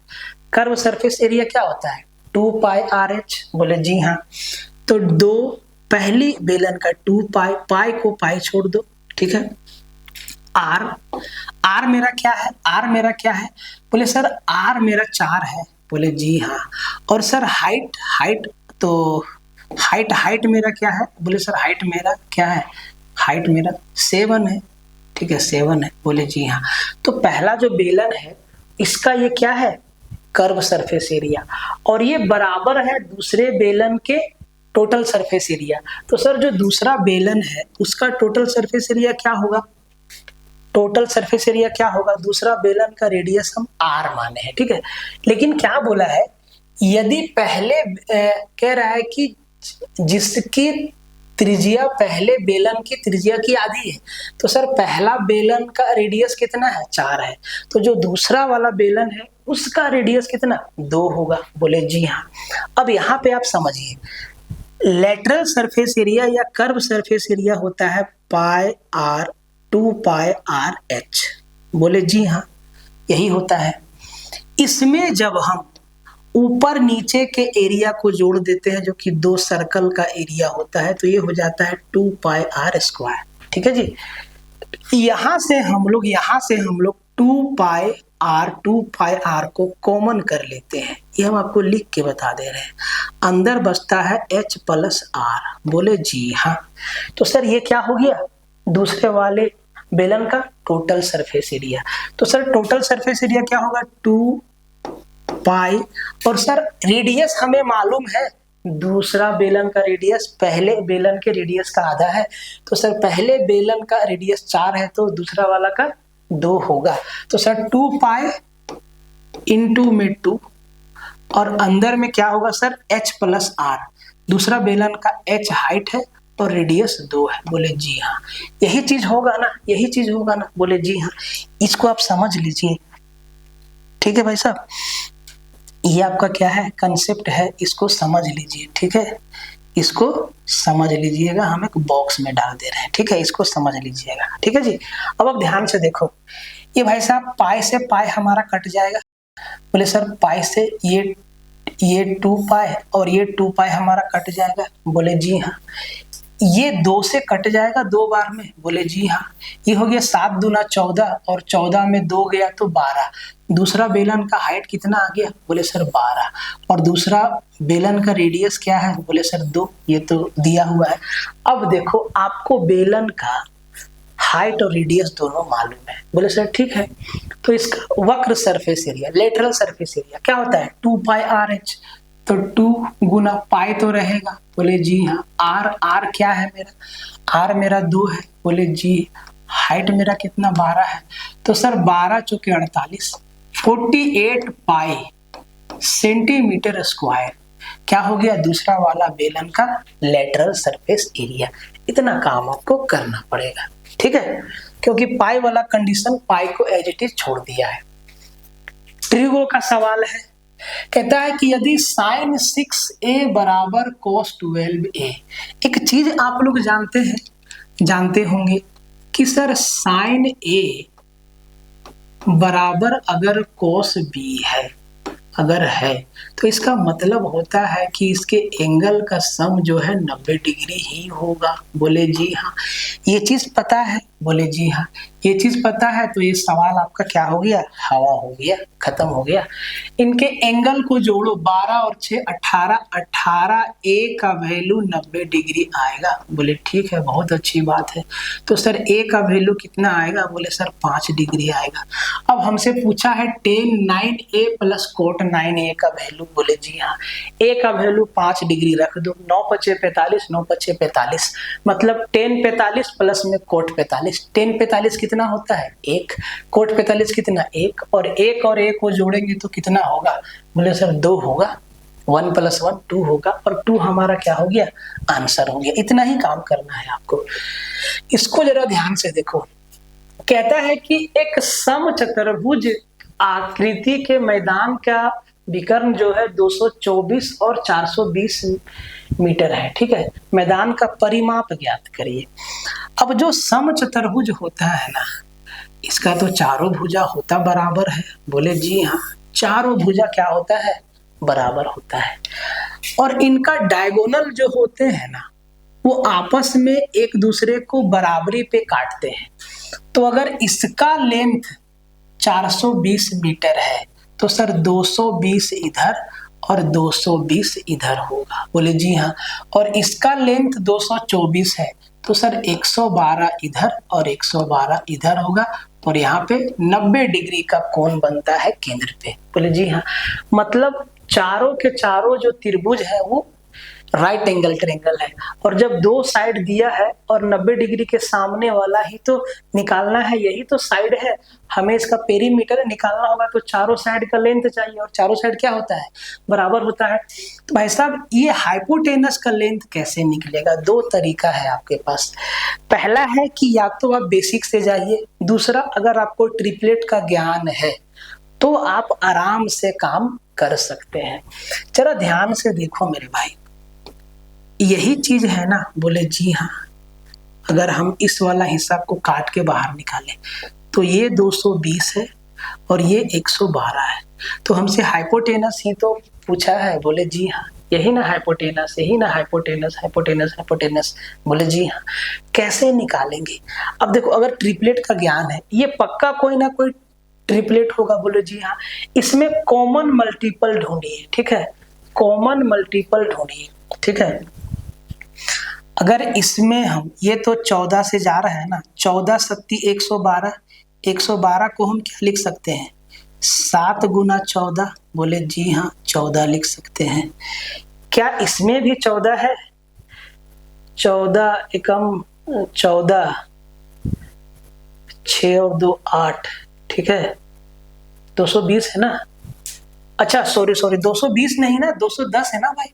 कर्व सरफेस एरिया क्या होता है? 2πRh। बोले जी हाँ। तो दो पहली बेलन का 2π, पाई को पाई छोड़ दो, ठीक है। आर मेरा क्या है? बोले सर आर मेरा 4 है। बोले जी हाँ। और सर हाइट तो हाइट मेरा क्या है? बोले सर हाइट मेरा क्या है? हाइट मेरा 7 है, ठीक है, 7 है। बोले जी हाँ। तो पहला जो बेलन है इसका ये क्या है? कर्व सरफेस एरिया, और ये बराबर है दूसरे बेलन के टोटल सरफेस एरिया। तो सर जो दूसरा बेलन है उसका टोटल सरफेस एरिया क्या होगा? टोटल सरफेस एरिया क्या होगा? दूसरा बेलन का रेडियस हम आर माने हैं, ठीक है। लेकिन क्या बोला है, यदि पहले कह रहा है कि जिसकी त्रिज्या पहले बेलन की त्रिज्या की आधी है, तो सर पहला बेलन का रेडियस कितना है? 4 है। तो जो दूसरा वाला बेलन है उसका रेडियस कितना? 2 होगा। बोले जी हाँ। अब यहाँ पे आप समझिए, लेटरल सरफेस एरिया या कर्व सरफेस एरिया होता है पाई आर 2πRh। बोले जी हाँ, यही होता है। इसमें जब हम ऊपर नीचे के एरिया को जोड़ देते हैं जो कि 2 सर्कल का एरिया होता है, तो ये हो जाता है 2πr², ठीक है जी। यहाँ से हम लोग 2πr को कॉमन कर लेते हैं, ये हम आपको लिख के बता दे रहे हैं। अंदर बचता है h+r। बोले जी हाँ। तो सर ये क्या हो गया? दूसरे वाले बेलन का टोटल सरफेस एरिया। तो सर टोटल सरफेस एरिया क्या होगा? 2π, और सर रेडियस हमें मालूम है, दूसरा बेलन का रेडियस पहले बेलन के रेडियस का आधा है। तो सर पहले बेलन का रेडियस 4 है तो दूसरा वाला का 2 होगा। तो सर 2π इंटू में 2, और अंदर में क्या होगा सर? h+r। दूसरा बेलन का h हाइट है और रेडियस 2 है। बोले जी हाँ। यही चीज होगा ना, यही चीज होगा ना। बोले जी हाँ। इसको आप समझ लीजिए, ठीक है भाई साहब। ये आपका क्या है, कंसेप्ट है, इसको समझ लीजिए, ठीक है। इसको समझ लीजिएगा, हम एक बॉक्स में डाल दे रहे हैं, ठीक है। इसको समझ लीजिएगा, ठीक है जी। अब आप ध्यान से देखो, ये भाई साहब पाई से पाई हमारा कट जाएगा। बोले सर पाई से ये 2 पाई और ये 2 पाई हमारा कट जाएगा। बोले जी हाँ। ये 2 से कट जाएगा 2 बार में। बोले जी हाँ। ये हो गया 7 दूना 14 और 14 में 2 गया तो 12। दूसरा बेलन का हाइट कितना आ गया? बोले सर 12। और दूसरा बेलन का रेडियस क्या है? बोले सर 2। ये तो दिया हुआ है। अब देखो आपको बेलन का हाइट और रेडियस दोनों मालूम है। बोले सर ठीक है। तो इसका वक्र surface area, lateral surface area क्या होता है? 2 पाई आर एच। तो 2 गुना पाई तो रहेगा। बोले जी हाँ। आर क्या है मेरा? आर मेरा 2 है। बोले जी। हाइट मेरा कितना? 12 है। तो सर 12 चौके 48, 48 पाई सेंटीमीटर स्क्वायर क्या हो गया? दूसरा वाला बेलन का लेटरल सरफेस एरिया। इतना काम आपको करना पड़ेगा, ठीक है, क्योंकि पाई वाला कंडीशन पाई को एज इट इज छोड़ दिया है। ट्रिगो का सवाल है, कहता है कि यदि sin 6a बराबर cos 12a, एक चीज आप लोग जानते होंगे कि सर sin a बराबर अगर cos b है, अगर है तो इसका मतलब होता है कि इसके एंगल का सम जो है 90 डिग्री ही होगा। बोले जी हाँ। ये चीज पता है? बोले जी हाँ। ये चीज पता है तो ये सवाल आपका क्या हो गया? हवा हो गया, खत्म हो गया। इनके एंगल को जोड़ो, 12 और 6 18, 18 a का वैल्यू 90 डिग्री आएगा। बोले ठीक है, बहुत अच्छी बात है। तो सर a का वैल्यू कितना आएगा? बोले सर 5 डिग्री आएगा। अब हमसे पूछा है tan 9a plus cot 9a का वैल्यू। बोले जी हाँ। a का वैल्यू 5 डिग्री रख दो, 9 पचे 45, 9 पचे 45, मतलब tan 45 प्लस में cot 45। tan 45 कितना होता है? 1। cot 45 कितना? 1। और 1 और 1 को जोड़ेंगे तो कितना होगा? बोले सर 2 होगा। 1 + 1 2 होगा और 2 हमारा क्या हो गया? आंसर हो गया। इतना ही काम करना है आपको। इसको जरा ध्यान से देखो, कहता है कि एक समचतुर्भुज आकृति के मैदान का विकर्ण जो है 224 और 420 मीटर है, ठीक है। मैदान का परिमाप ज्ञात करिए। अब जो समचतुर्भुज होता है ना, इसका तो चारों भुजा होता बराबर है। बोले जी हाँ। चारों भुजा क्या होता है? बराबर होता है। और इनका डायगोनल जो होते हैं ना, वो आपस में एक दूसरे को बराबरी पे काटते हैं। तो अगर इसका लेंथ 420 मीटर है तो सर 220 इधर और 220 इधर होगा। बोले जी हाँ। और इसका लेंथ 224 है तो सर 112 इधर और 112 इधर होगा। और यहाँ पे 90 डिग्री का कोण बनता है केंद्र पे। बोले जी हाँ। मतलब चारों के चारों जो त्रिभुज है वो राइट एंगल ट्रायंगल है। और जब 2 साइड दिया है और 90 डिग्री के सामने वाला ही तो निकालना है, यही तो साइड है। हमें इसका पेरीमीटर निकालना होगा तो चारों साइड का लेंथ चाहिए और चारों साइड क्या होता है? बराबर होता है। तो भाई साहब ये हाइपोटेनस का लेंथ कैसे निकलेगा? 2 तरीका है आपके पास। पहला है कि या तो आप बेसिक से जाइए, दूसरा अगर आपको ट्रिपलेट का ज्ञान है तो आप आराम से काम कर सकते हैं। जरा ध्यान से देखो मेरे भाई, यही चीज है ना? बोले जी हाँ। अगर हम इस वाला हिस्सा को काट के बाहर निकालें तो ये 220 है और ये 112 है। तो हमसे हाइपोटेनस ही तो पूछा है। बोले जी हाँ। यही ना हाइपोटेनस, यही ना हाइपोटेनस, हाइपोटेनस, हाइपोटेनस। बोले जी हाँ। कैसे निकालेंगे? अब देखो, अगर ट्रिपलेट का ज्ञान है, ये पक्का कोई ना कोई ट्रिपलेट होगा। बोले जी हाँ। इसमें कॉमन मल्टीपल ढूंढिए, ठीक है। कॉमन मल्टीपल ढूंढिए, ठीक है। अगर इसमें हम ये तो 14 से जा रहा है ना, 14 सत्ती 112, 112 को हम क्या लिख सकते हैं? 7 गुना 14। बोले जी हाँ 14 लिख सकते हैं। क्या इसमें भी 14 है? 14 एकम 14, 6 और 2 8, ठीक है। 220 है ना? अच्छा सॉरी 220 नहीं ना, 210 है ना भाई।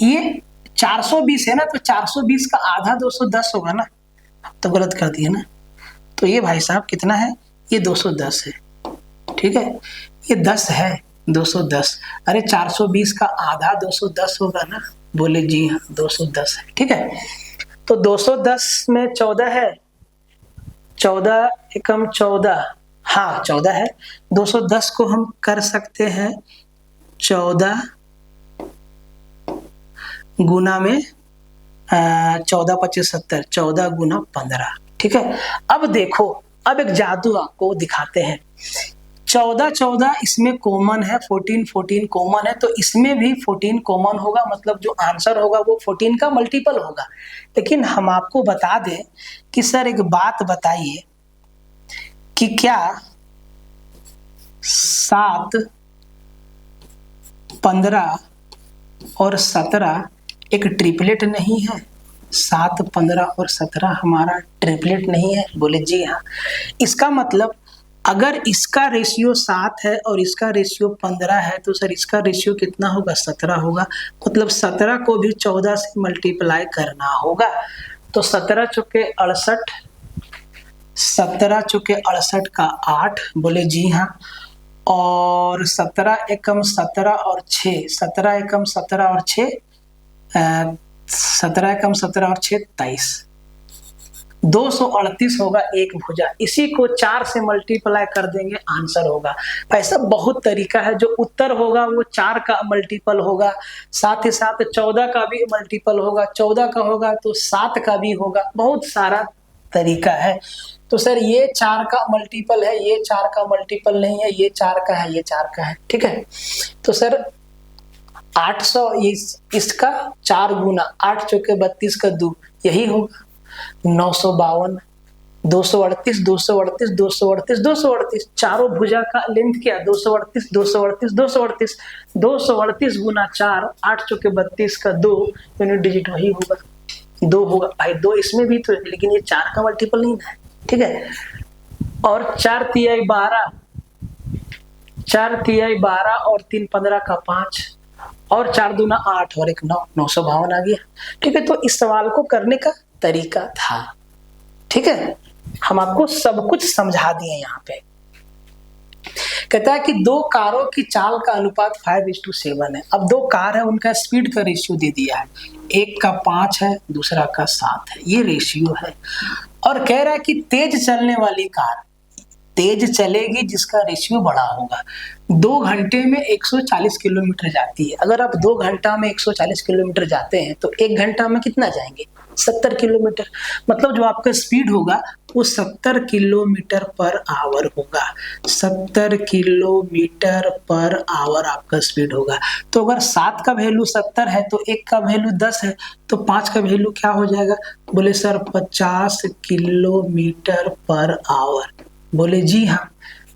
ये 420 है ना, तो 420 का आधा 210 होगा ना, तो गलत कर दिया ना। तो ये भाई साहब कितना है, ये 210 है, ठीक है, ये 10 है 210। अरे 420 का आधा 210 होगा ना, बोले जी हाँ 210 है, ठीक है। तो 210 में 14 है, 14 एकम 14, हाँ 14 है। 210 को हम कर सकते हैं 14 गुना में 14 25 70, 14 गुना 15, ठीक है। अब देखो, अब एक जादू आपको दिखाते हैं। 14 14 इसमें कॉमन है, 14 14 कॉमन है, तो इसमें भी 14 कॉमन होगा, मतलब जो आंसर होगा वो 14 का मल्टीपल होगा। लेकिन हम आपको बता दें कि सर एक बात बताइए कि क्या 7 15 और 17 एक ट्रिपलेट नहीं है? 7 15 और 17 हमारा ट्रिपलेट नहीं है? बोले जी हाँ। इसका मतलब अगर इसका रेशियो 7 है और इसका रेशियो 15 है, तो सर इसका रेशियो कितना होगा, 17 होगा। मतलब 17 को भी 14 से मल्टीप्लाई करना होगा। तो 17 चौके 68, 17 चौके 68 का 8, बोले जी हाँ। और 17 एकम 17 और 6, 17 एकम 17 और 6, 17 एकम 17 और 6 23, 238 होगा एक भुजा। इसी को 4 से मल्टीप्लाई कर देंगे, आंसर होगा। भाई साहब बहुत तरीका है, जो उत्तर होगा वो 4 का मल्टीपल होगा, साथ ही साथ 14 का भी मल्टीपल होगा, 14 का होगा तो 7 का भी होगा, बहुत सारा तरीका है। तो सर ये 4 का मल्टीपल है, ये 4 का मल्टीपल नहीं है, ये 4 का है, ये 4 का है, ठीक है। तो सर 800 इसका 4 गुना 8 चौके 32 का 2, यही होगा 952, 238 238 238 238, चारों भुजा का लेंथ क्या, 238 238 238, 238 गुना 4, 8 चौके 32 का 2, यूनिट डिजिट वही होगा 2 होगा। भाई 2 इसमें भी तो है, लेकिन ये 4 का मल्टीपल नहीं है, ठीक है। और 4 तिहाई 12, 4 तिहाई 12 और 3 15 का 5, और 4 दूना 8 और 1 9, 952 आ गया, ठीक है। तो इस सवाल को करने का तरीका था, ठीक है। हम आपको सब कुछ समझा दिए। यहाँ पे कहता है कि 2 कारों की चाल का अनुपात 5:7 है। अब 2 कार है, उनका स्पीड का रेशियो दे दिया है, एक का 5 है, दूसरा का 7 है, ये रेशियो है। और कह रहा है कि तेज चलने वाली कार तेज चलेगी जिसका रेशियो बड़ा होगा, 2 घंटे में 140 किलोमीटर जाती है। अगर आप 2 घंटा में 140 किलोमीटर जाते हैं तो 1 घंटा में कितना जाएंगे, 70 किलोमीटर। मतलब जो आपका स्पीड होगा वो 70 किलोमीटर पर आवर होगा, 70 किलोमीटर पर आवर आपका स्पीड होगा। तो अगर 7 का वैल्यू 70 है तो 1 का वैल्यू 10 है, तो 5 का वैल्यू क्या हो जाएगा, बोले सर 50 किलोमीटर पर आवर। बोले जी हाँ,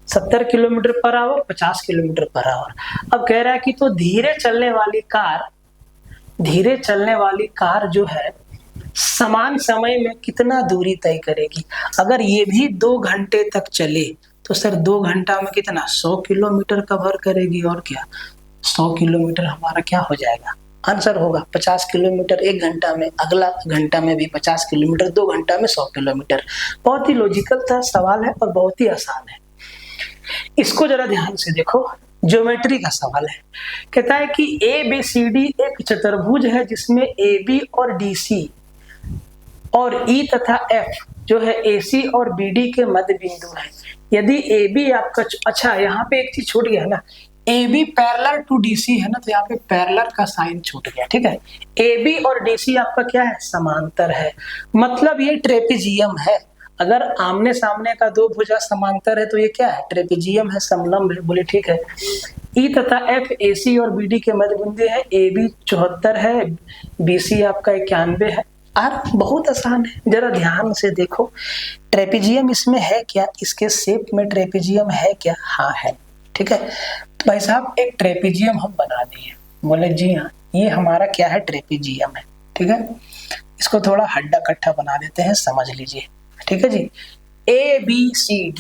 70 kilometre per hour, 50 kilometre per hour. अब कह रहा है कि तो धीरे चलने वाली कार जो है समान समय में कितना दूरी तय करेगी। अगर ये भी 2 घंटे तक चले तो सर 2 घंटा में कितना, 100 किलोमीटर कवर करेगी। और क्या 100 किलोमीटर हमारा क्या हो जाएगा, आंसर होगा 50 किलोमीटर 1 घंटा में, अगला घंटा में भी 50 किलोमीटर, 2 घंटा में 100 किलोमीटर। बहुत ही लॉजिकल सा सवाल है और बहुत ही आसान है। इसको जरा ध्यान से देखो, ज्योमेट्री का सवाल है। कहता है कि ABCD एक चतुर्भुज है जिसमें AB और DC और E तथा F जो है AC और BD के मध्य बिंदु है। यदि AB आपका, अच्छा यहाँ पे एक चीज छूट गया ना, AB पैरेलल टू DC है ना, तो यहाँ पे पैरेलल का साइन छूट गया, ठीक है। AB और DC आपका क्या है, समांतर है, मतलब ये ट्रेपेजियम है। अगर आमने सामने का 2 भुजा समांतर है तो ये क्या है, ट्रेपेजियम है, समलंब है। बोले ठीक है। E तथा F AC और BD के मध्य बिंदु है, AB 74 है, BC आपका 91 है। बहुत आसान है, जरा ध्यान से देखो। ट्रेपेजियम इसमें है क्या, इसके शेप में ट्रेपेजियम है क्या, हाँ है, ठीक है। तो भाई साहब एक ट्रेपेजियम हम बना दिए। बोले जी हाँ, ये हमारा क्या है, ट्रेपेजियम है, ठीक है। इसको थोड़ा हड्डा कट्ठा बना देते हैं, समझ लीजिए, ठीक है जी। ABCD,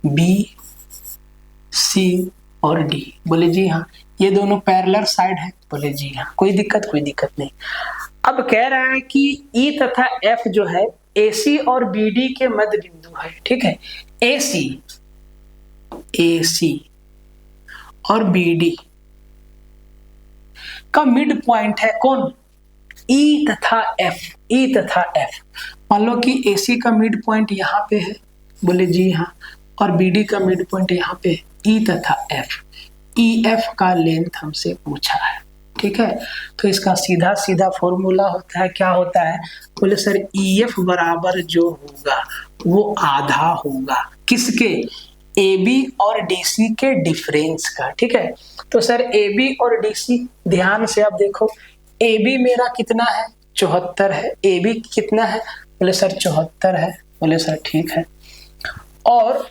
ABCD और डी। बोले जी हाँ, ये दोनों पैरेलल साइड है। बोले जी हाँ, कोई दिक्कत नहीं। अब कह रहा है कि ई तथा एफ जो है एसी और बीडी के मध्य बिंदु है, ठीक है। एसी और बीडी का मिड पॉइंट है कौन? ई तथा एफ। मान लो कि एसी का मिड पॉइंट यहाँ पे है। बोले जी हाँ, और बीडी का मिड पॉइंट यहाँ पे ई तथा एफ। ई एफ का लेंथ हमसे पूछा है, ठीक है। तो इसका सीधा फॉर्मूला होता है, क्या होता है? बोले सर ई एफ बराबर जो होगा वो आधा होगा किसके? ए बी और डी सी के डिफरेंस का, ठीक है। तो सर ए बी और डी सी, ध्यान से आप देखो, ए बी मेरा कितना है? 74 है। ए बी कितना है? बोले सर 74 है। बोले सर ठीक है। और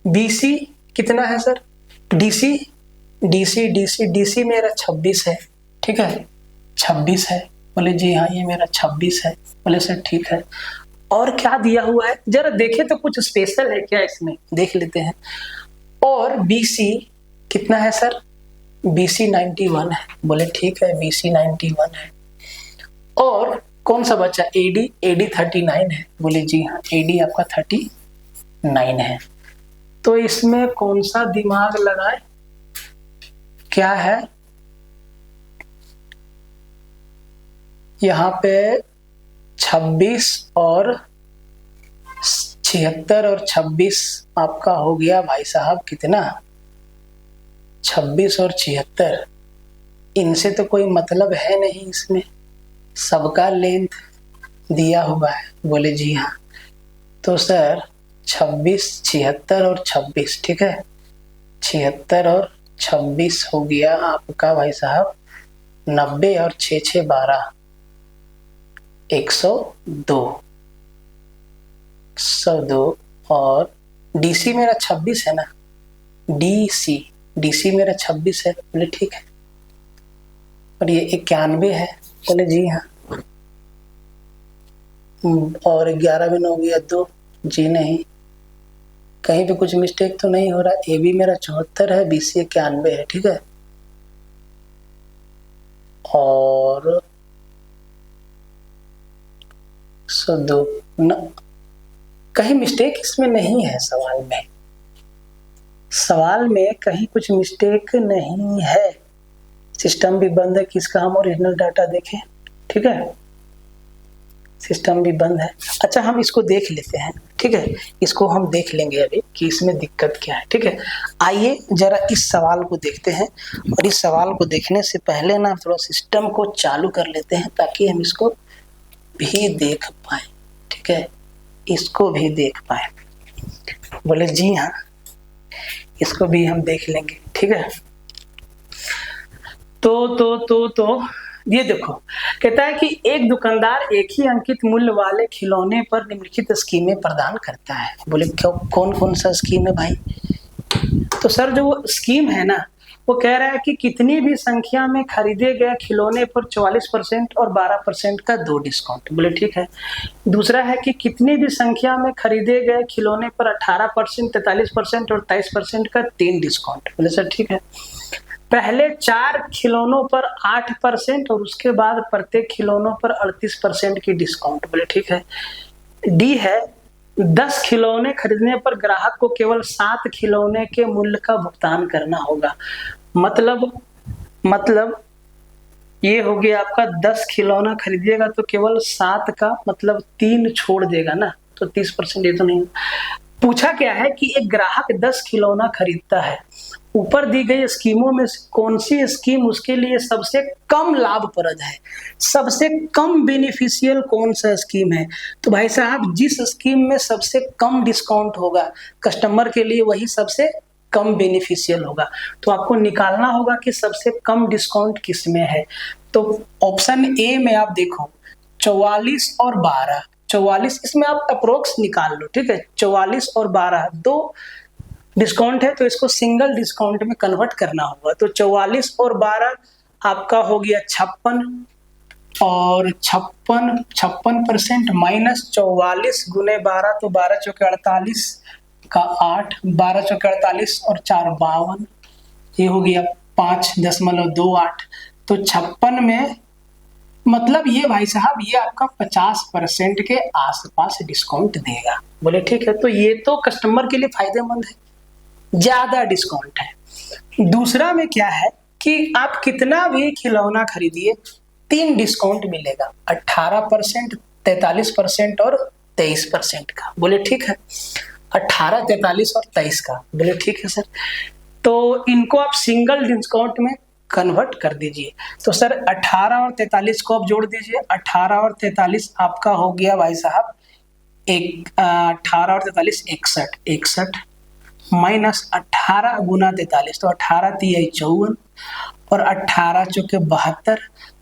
बी सी कितना है सर? डी सी मेरा 26 है, ठीक है। 26 है। बोले जी हाँ, ये मेरा 26 है। बोले सर ठीक है। और क्या दिया हुआ है जरा देखे तो, कुछ स्पेशल है क्या इसमें, देख लेते हैं। और BC कितना है सर? BC 91 है। बोले ठीक है, BC 91 है। और कौन सा बचा? AD 39 है। बोले जी हाँ, AD आपका 39 है। तो इसमें कौन सा दिमाग लगाए? क्या है यहाँ पे? 26 और 76 और 26 आपका हो गया भाई साहब कितना? 26 और 76। इनसे तो कोई मतलब है नहीं, इसमें सबका लेंथ दिया हुआ है। बोले जी हाँ। तो सर 26, 76 और 26, ठीक है। 76 और 26 हो गया आपका भाई साहब 90 और 6 6 12 102। और DC मेरा 26 है ना, DC मेरा 26 है। बोले ठीक है। और ये 91 है। बोले जी हाँ। और 11 में 9 गया 2। जी नहीं, कहीं पे कुछ मिस्टेक तो नहीं हो रहा। ए बी मेरा 74 है, BC 91 है, ठीक है। और 102 कहीं मिस्टेक इसमें नहीं है। सवाल में कहीं कुछ मिस्टेक नहीं है। सिस्टम भी बंद है। किसका हम ओरिजिनल डाटा देखें, ठीक है। सिस्टम भी बंद है। अच्छा, हम इसको देख लेते हैं, ठीक है। इसको हम देख लेंगे अभी कि इसमें दिक्कत क्या है, ठीक है। आइए जरा इस सवाल को देखते हैं। और इस सवाल को देखने से पहले ना थोड़ा सिस्टम को चालू कर लेते हैं ताकि हम इसको भी देख पाए, ठीक है। इसको भी देख पाए। बोले जी हाँ, इसको भी हम देख लेंगे, ठीक है। तो ये देखो, कहता है कि एक दुकानदार एक ही अंकित मूल्य वाले खिलौने पर निम्नलिखित स्कीमें प्रदान करता है। बोले क्यों, कौन सा स्कीम है भाई? तो सर जो वो स्कीम है ना, वो कह रहा है कि कितनी भी संख्या में खरीदे गए खिलौने पर 44% और 12% का 2 डिस्काउंट। बोले ठीक है। दूसरा है कि कितनी भी संख्या में खरीदे गए खिलौने पर 18%, 43% और 23% का 3 डिस्काउंट। बोले सर ठीक है। पहले 4 खिलौनों पर 8% और उसके बाद प्रत्येक खिलौनों पर 38% की डिस्काउंट। बोले ठीक है। डी है 10 खिलौने खरीदने पर ग्राहक को केवल 7 खिलौने के मूल्य का भुगतान करना होगा। मतलब ये हो गया आपका 10 खिलौना खरीदिएगा तो केवल 7 का मतलब 3 छोड़ देगा ना, तो 30%। ये तो नहीं। पूछा क्या है कि एक ग्राहक 10 खिलौना खरीदता है। ऊपर दी गई स्कीमों में से कौन सी स्कीम उसके लिए सबसे कम लाभप्रद है? सबसे कम बेनिफिशियल कौन सा स्कीम है? तो भाई साहब जिस स्कीम में सबसे कम डिस्काउंट होगा कस्टमर के लिए, वही सबसे कम बेनिफिशियल होगा। तो आपको निकालना होगा कि सबसे कम डिस्काउंट किस में है। तो ऑप्शन ए में आप देखो 44 और 12। 44 इसमें आप अप्रोक्स निकाल लो, ठीक है। 44 और 12 2 डिस्काउंट है, तो इसको सिंगल डिस्काउंट में कन्वर्ट करना होगा। तो 44 और 12 आपका हो गया 56 और 56% माइनस 44 गुने 12 तो 12 चौके 48 का 8, 12 चौके 48 और 4 52, ये हो गया 5.28। तो 56 में मतलब ये भाई साहब ये आपका 50% के आसपास डिस्काउंट देगा। बोले ठीक है, तो ये तो कस्टमर के लिए फायदेमंद है, ज्यादा डिस्काउंट है। दूसरा में क्या है कि आप कितना भी खिलौना खरीदिए 3 डिस्काउंट मिलेगा, 18%, 43% और 23% का। बोले ठीक है, 18, 43 और 23 का। बोले ठीक है सर, तो इनको आप सिंगल डिस्काउंट में कन्वर्ट कर दीजिए। तो सर 18 और 43 को आप जोड़ दीजिए, 18 और 43 आपका हो गया भाई साहब 18 और 43 61 माइनस 18 गुना 43, तो 18 × 54 और 18 चौके 72,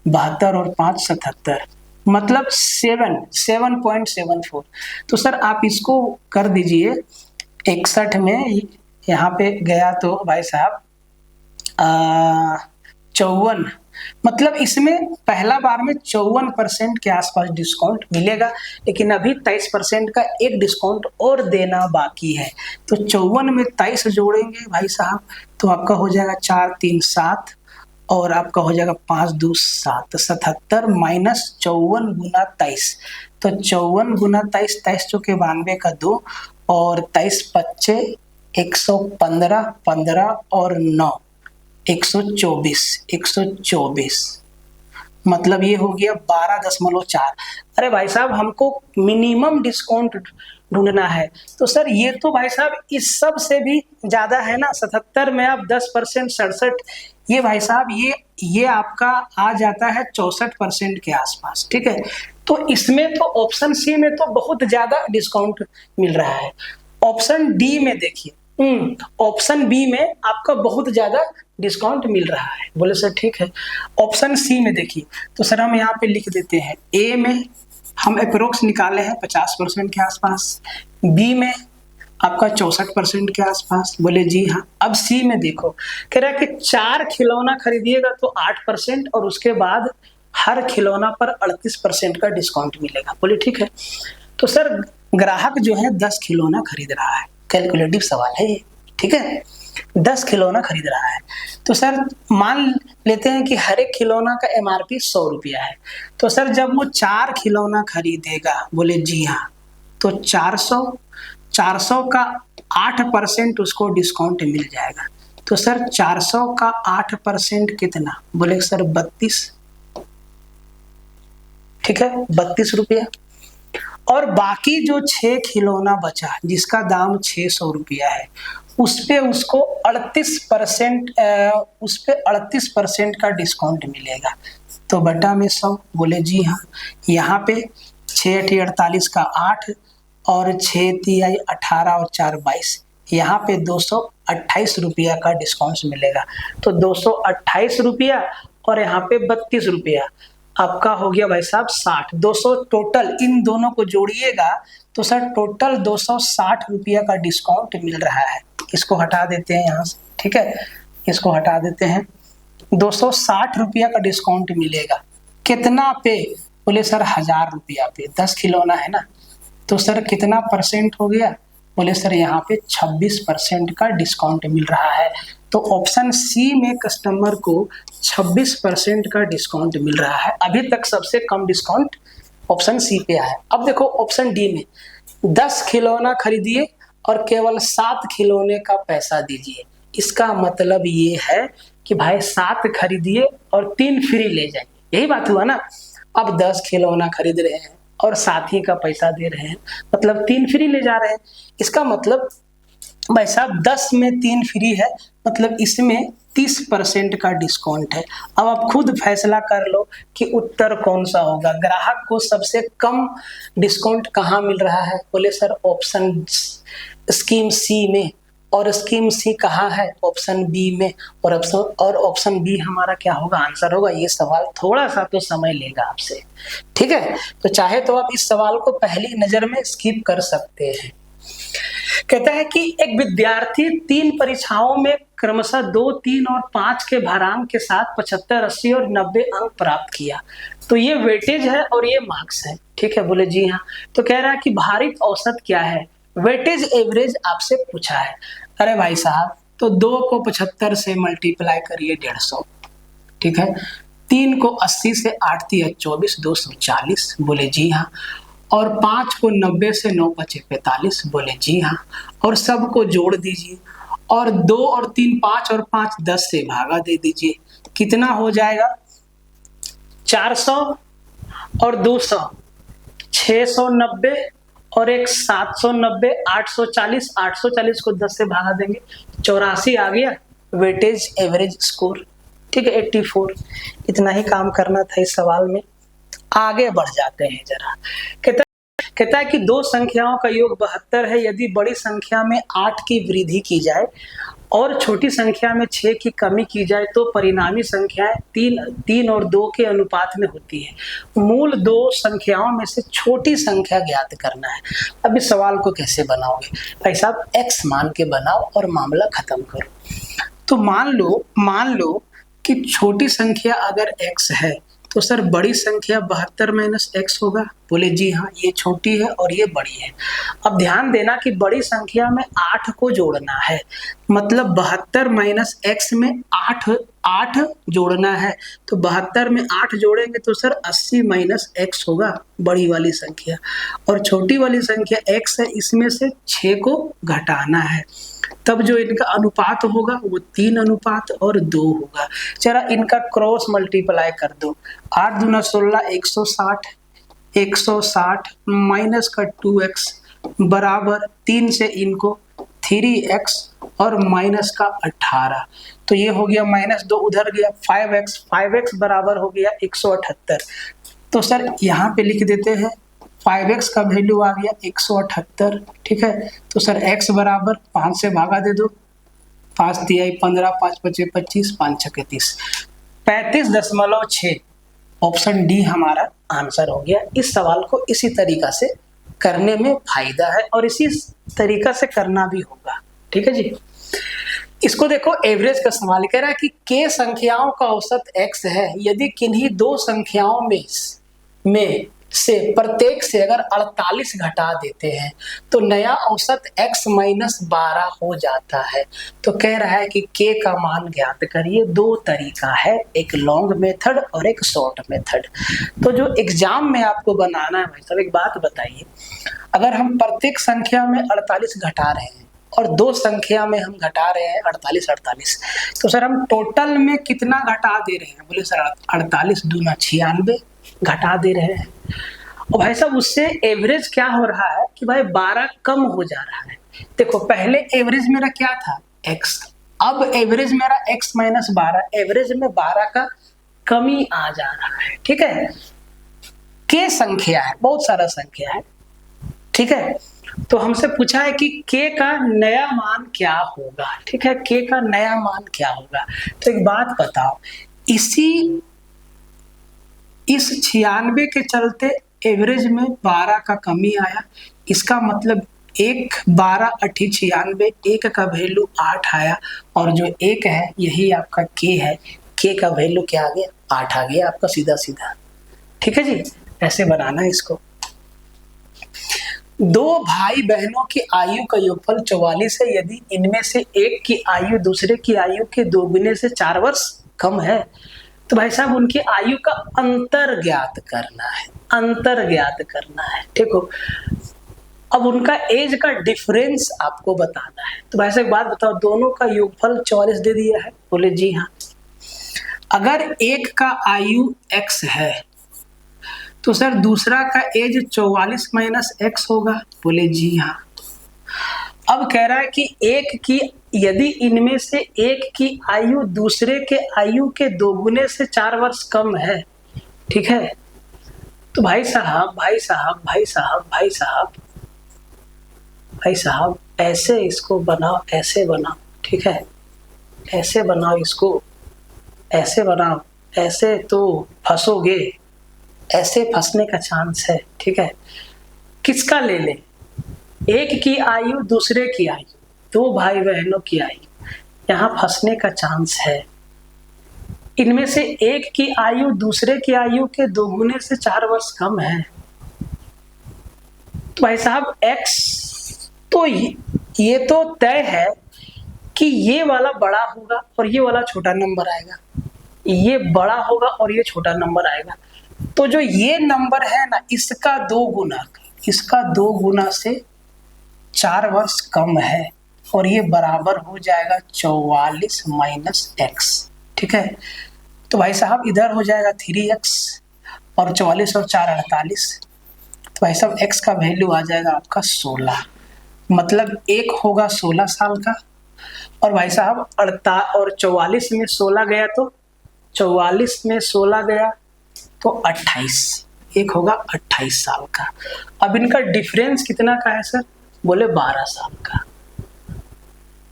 72 और 5 77, मतलब 7.74। तो सर आप इसको कर दीजिए 61 में, यहाँ पे गया तो भाई साहब 54, मतलब इसमें पहला बार में 54% के आसपास डिस्काउंट मिलेगा, लेकिन अभी 23% का एक डिस्काउंट और देना बाकी है। तो 54 में 23 जोड़ेंगे भाई साहब, तो आपका हो जाएगा 4 3 7 और आपका हो जाएगा 5 2 7, 77 माइनस 54 गुना 23। तो 54 गुना 23, 23 चौके 92 का 2 और 23 25 115, 15 और 9 124, मतलब ये हो गया 12.4। अरे भाई साहब हमको मिनिमम डिस्काउंट ढूंढना है, तो सर ये तो भाई साहब इस सब से भी ज्यादा है ना। 77 में आप 10%, 67, ये भाई साहब ये आपका आ जाता है 64% के आसपास। ठीक है, तो इसमें तो ऑप्शन सी में तो बहुत ज्यादा डिस्काउंट मिल रहा है। ऑप्शन डी में देखिए, ऑप्शन बी में आपका बहुत ज्यादा डिस्काउंट मिल रहा है। बोले सर ठीक है। ऑप्शन सी में देखिए, तो सर हम यहाँ पे लिख देते हैं, ए में हम अप्रोक्स निकाले हैं 50% के आसपास, बी में आपका 64% के आसपास। बोले जी हाँ। अब सी में देखो, कह रहा है कि 4 खिलौना खरीदिएगा तो 8% और उसके बाद हर खिलौना पर 38% का डिस्काउंट मिलेगा। बोले ठीक है। तो सर ग्राहक जो है 10 खिलौना खरीद रहा है, कैलकुलेटिव सवाल है ये, ठीक है, 10 खिलौना खरीद रहा है। तो सर मान लेते हैं कि हर एक खिलौना का MRP 100 रुपया है। तो सर जब वो 4 खिलौना खरीदेगा, बोले जी हाँ, तो 400 का 8% उसको डिस्काउंट मिल जाएगा। तो सर 400 का 8% कितना? बोले सर 32, ठीक है, 32 रुपया। और बाकी जो 6 खिलौना बचा जिसका दाम 600 रुपया है, उस पे उसको 38% का डिस्काउंट मिलेगा। तो बटा में 100। बोले जी हाँ। यहाँ पे 6 × 48 का 8 और 6 × 18 और 4 22, यहाँ पे 228 रुपया का डिस्काउंट मिलेगा। तो 228 रुपया और यहाँ पे 32 रुपया, आपका हो गया भाई साहब 60। 200 टोटल, इन दोनों को जोड़िएगा तो सर टोटल 260 रुपया का डिस्काउंट मिल रहा है। इसको हटा देते हैं यहाँ से, ठीक है, इसको हटा देते हैं। 260 रुपया का डिस्काउंट मिलेगा कितना पे? बोले सर 1000 रुपया पे। 10 खिलौना है ना, तो सर कितना परसेंट हो गया? बोले सर यहाँ पे 26% का डिस्काउंट मिल रहा है। तो ऑप्शन सी में कस्टमर को 26% का डिस्काउंट मिल रहा है। अभी तक सबसे कम डिस्काउंट ऑप्शन सी पे आया है। अब देखो ऑप्शन डी में 10 खिलौना खरीदिए और केवल 7 खिलौने का पैसा दीजिए। इसका मतलब ये है कि भाई 7 खरीदिए और 3 फ्री ले जाइए, यही बात हुआ ना। अब 10 खिलौना खरीद रहे हैं और 7 ही का पैसा दे रहे हैं, मतलब 3 फ्री ले जा रहे हैं। इसका मतलब भाई साहब 10 में 3 फ्री है, मतलब इसमें 30% का डिस्काउंट है। अब आप खुद फैसला कर लो कि उत्तर कौन सा होगा। ग्राहक को सबसे कम डिस्काउंट कहाँ मिल रहा है? बोले सर ऑप्शन स्कीम सी में। और स्कीम सी कहाँ है? ऑप्शन बी में। और ऑप्शन बी हमारा क्या होगा? आंसर होगा। ये सवाल थोड़ा सा तो समय लेगा आपसे, ठीक है, तो चाहे तो आप इस सवाल को पहली नजर में स्किप कर सकते हैं। कहता है कि एक विद्यार्थी 3 परीक्षाओं में क्रमशः 2, 3 और 5 के भारांक के साथ 75, 80 और 90 अंक प्राप्त किया। तो ये वेटेज है और ये मार्क्स है, ठीक है। बोले जी हाँ। तो कह रहा है कि भारित औसत क्या है? वेटेज एवरेज आपसे पूछा है। अरे भाई साहब, तो 2 को 75 से मल्टीप्लाई करिए 150, ठीक है। 3 को 80 से 8 × 24 240, बोले जी हाँ। और 5 को 90 से 9 × 5 = 45, बोले जी हाँ। और सबको जोड़ दीजिए, और 2 और 3 5 और 5 10 से भागा दे दीजिए। कितना हो जाएगा? 400 और 200 690 और एक 790 840, 840 को 10 से भागा देंगे, 84 आ गया वेटेज एवरेज स्कोर, ठीक है, 84। इतना ही काम करना था इस सवाल में। आगे बढ़ जाते हैं जरा। कहता है कि दो संख्याओं का योग 72 है यदि बड़ी संख्या में 8 की वृद्धि की जाए और छोटी संख्या में 6 की कमी की जाए तो परिणामी संख्याएं 3 और 2 के अनुपात में होती है। मूल दो संख्याओं में से छोटी संख्या ज्ञात करना है। अब इस सवाल को कैसे बनाओगे? भाई साहब, x मान के बनाओ और मामला खत्म करो। तो मान लो कि छोटी संख्या अगर x है तो सर बड़ी संख्या 72 - x होगा। बोले जी हाँ, ये छोटी है और ये बड़ी है। अब ध्यान देना कि बड़ी संख्या में 8 को जोड़ना है, मतलब 72 - x में 8 जोड़ना है। तो 72 में 8 जोड़ेंगे तो सर 80 - x होगा, बड़ी वाली संख्या। और छोटी वाली संख्या x है, इसमें से 6 को घटाना है, तब जो इनका अनुपात होगा वो 3:2 होगा। जरा इनका क्रॉस मल्टीप्लाई कर दो। 8 दूना 16 160 माइनस का 2x बराबर 3 से इनको 3x और माइनस का 18। तो ये हो गया -2 उधर गया 5x बराबर हो गया 178। तो सर यहाँ पे लिख देते हैं 5x का वैल्यू आ गया 178, ठीक है। तो सर x बराबर 5 से भागा दे दो, 5 × 3 = 15, 5 × 5 = 25, 5 × 6 = 30, 35.6 ऑप्शन डी हमारा आंसर हो गया। इस सवाल को इसी तरीका से करने में फायदा है और इसी तरीका से करना भी होगा, ठीक है जी। इसको देखो, एवरेज का सवाल कह रहा है कि k संख्याओं का औसत x है यदि किन्हीं दो संख्याओं में से प्रत्येक से अगर 48 घटा देते हैं तो नया औसत x - 12 हो जाता है। तो कह रहा है कि k का मान ज्ञात करिए। दो तरीका है, एक लॉन्ग मेथड और एक शॉर्ट मेथड। तो जो एग्जाम में आपको बनाना है भाई साहब, एक बात बताइए, अगर हम प्रत्येक संख्या में 48 घटा रहे हैं और दो संख्या में हम घटा रहे हैं 48, तो सर हम टोटल में कितना घटा दे रहे हैं? बोले सर 48 दूना 96 घटा दे रहे हैं। और भाई साहब उससे एवरेज क्या हो रहा है कि भाई 12 कम हो जा रहा है। देखो, पहले एवरेज मेरा क्या था? x, अब एवरेज मेरा x - 12, एवरेज में 12 का कमी आ जा रहा है, ठीक है। k संख्या है, बहुत सारा संख्या है, ठीक है। तो हमसे पूछा है कि k का नया मान क्या होगा, ठीक है, k का नया मान क्या होगा। तो एक बात बताओ, इस 96 के चलते एवरेज में 12 का कमी आया, इसका मतलब 1 12 8 96, 1 का वैल्यू 8 आया और जो 1 है यही आपका k है। k का वैल्यू क्या आ गया? 8 आ गया आपका, सीधा सीधा, ठीक है जी। ऐसे बनाना है इसको। दो भाई बहनों की आयु का योगफल 44 है यदि इनमें से एक की आयु दूसरे की आयु के 2 गुने से 4 वर्ष कम है। तो भाई साहब उनकी आयु का अंतर ज्ञात करना है, अंतर ज्ञात करना है, ठीक हो। अब उनका एज का डिफरेंस आपको बताना है। तो भाई साहब एक बात बताओ, दोनों का योगफल 44 दे दिया है। बोले जी हाँ। अगर एक का आयु x है तो सर दूसरा का एज 44 - x होगा। बोले जी हाँ। अब कह रहा है कि एक की यदि इनमें से एक की आयु दूसरे के आयु के 2 गुने से 4 वर्ष कम है, ठीक है। तो भाई साहब ऐसे इसको बनाओ, ऐसे बनाओ, ठीक है, ऐसे बनाओ इसको, ऐसे बनाओ, ऐसे तो फंसोगे, ऐसे फंसने का चांस है, ठीक है। किसका ले लें? एक की आयु दूसरे की आयु, दो भाई बहनों की आयु, यहाँ फंसने का चांस है। इनमें से एक की आयु दूसरे की आयु के 2 गुने से 4 वर्ष कम है। तो भाई साहब x तो ये तो तय है कि ये वाला बड़ा होगा और ये वाला छोटा नंबर आएगा, ये बड़ा होगा और ये छोटा नंबर आएगा। तो जो ये नंबर है ना, इसका 2 गुना से 4 वर्ष कम है और ये बराबर हो जाएगा 44 माइनस एक्स। ठीक है, तो भाई साहब इधर हो जाएगा 3x और 44 और 4 48। तो भाई साहब x का वैल्यू आ जाएगा आपका 16, मतलब एक होगा 16 साल का, और भाई साहब और 44 में 16 गया तो 44 में 16 गया तो 28, एक होगा 28 साल का। अब इनका डिफरेंस कितना का है सर? बोले 12 साल का।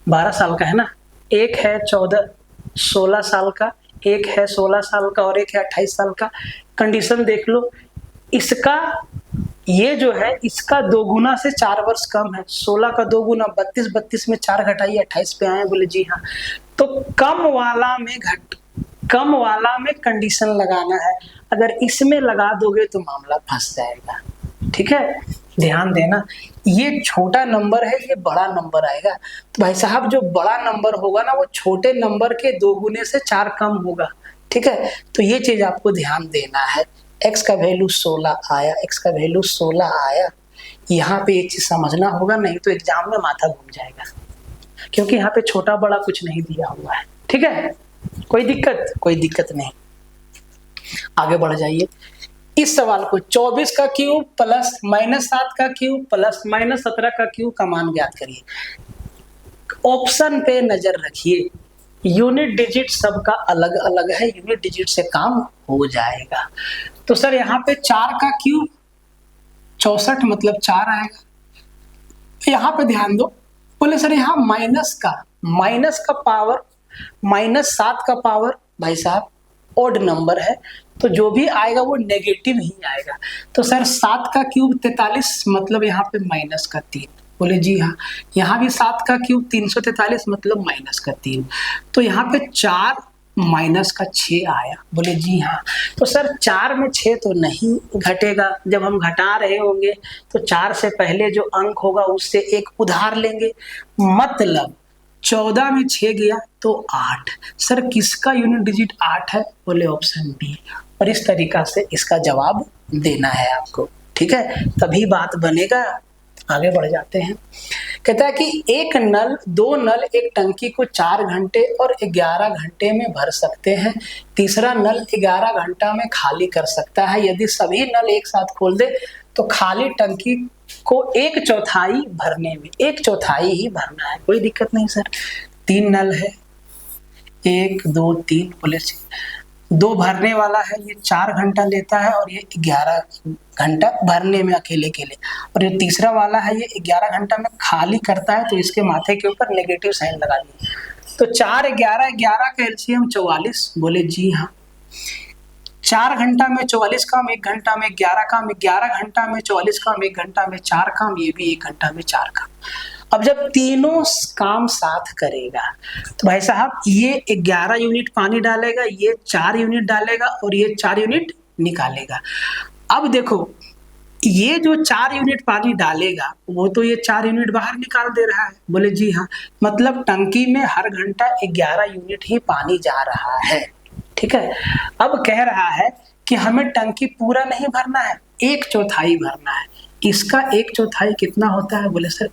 12 साल का है ना, एक है 16 साल का, एक है 16 साल का और एक है 28 साल का। कंडीशन देख लो, इसका ये जो है इसका 2 गुना से 4 वर्ष कम है। 16 का 2 गुना 32, 32 में 4 घटाइए 28 पे आए। बोले जी हाँ। तो कम वाला में कंडीशन लगाना है, अगर इसमें लगा दोगे तो मामला फंस जाएगा। ठीक है, ध्यान देना, ये छोटा नंबर है, ये बड़ा नंबर आएगा। तो भाई साहब जो बड़ा नंबर होगा ना वो छोटे नंबर के 2 गुने से 4 कम होगा। ठीक है, तो ये चीज आपको ध्यान देना है। x का वैल्यू 16 आया, x का वैल्यू 16 आया, यहाँ पे एक चीज समझना होगा, नहीं तो एग्जाम में माथा घूम जाएगा, क्योंकि यहाँ पे छोटा बड़ा कुछ नहीं दिया हुआ है। ठीक है, कोई दिक्कत नहीं। आगे बढ़ जाइए। इस सवाल को 24 का क्यूब प्लस -7 का क्यूब प्लस -17 का क्यूब का मान ज्ञात करिए। ऑप्शन पे नजर रखिए, यूनिट डिजिट सबका अलग अलग है, यूनिट डिजिट से काम हो जाएगा। तो सर यहाँ पे 4 का क्यूब 64 मतलब 4 आएगा। यहाँ पे ध्यान दो, बोले सर यहाँ माइनस का पावर -7 का पावर भाई साहब ओड नंबर है, तो जो भी आएगा वो नेगेटिव ही आएगा। तो सर 7 का क्यूब 43 मतलब यहाँ पे -3। बोले जी हाँ, यहाँ भी 7 का क्यूब 343 मतलब -3। तो यहाँ पे 4 -6 आया। बोले जी हाँ। तो सर 4 में 6 तो नहीं घटेगा, जब हम घटा रहे होंगे तो 4 से पहले जो अंक होगा उससे एक उधार लेंगे, मतलब 14 में 6 गया तो 8। सर किसका यूनिट डिजिट 8 है? बोले ऑप्शन बी। और इस तरीका से इसका जवाब देना है आपको। ठीक है, तभी बात बनेगा। आगे बढ़ जाते हैं। कहता है कि एक नल, 2 नल एक टंकी को 4 घंटे और 11 घंटे में भर सकते हैं, तीसरा नल 11 घंटा में खाली कर सकता है। यदि सभी नल एक साथ खोल दे तो खाली टंकी को 1/4 भरने में 1/4 ही भरना है। कोई दिक्कत नहीं सर। 3 नल है, 1 2 3, बोले 2 भरने वाला है, ये 4 घंटा लेता है और ये 11 घंटा भरने में अकेले के लिए, और ये तीसरा वाला है ये 11 घंटा में खाली करता है, तो इसके माथे के ऊपर नेगेटिव साइन लगा दिए। तो 4 11 11 का एलसीएम 44। बोले जी हाँ। 4 घंटा में 44 काम, 1 घंटा में 11 काम, 11 घंटा में 44 काम, 1 घंटा में 4 काम, ये भी 1 घंटा में 4 काम। अब जब तीनों काम साथ करेगा तो भाई साहब ये 11 यूनिट पानी डालेगा, ये 4 यूनिट डालेगा और ये 4 यूनिट निकालेगा। अब देखो ये जो 4 यूनिट पानी डालेगा वो तो ये 4 यूनिट बाहर निकाल दे रहा है। बोले जी हाँ, मतलब टंकी में हर घंटा 11 यूनिट ही पानी जा रहा है। ठीक है, अब कह रहा है कि हमें टंकी पूरा नहीं भरना है, 1/4 भरना है। इसका 1/4 कितना होता है? बोले सर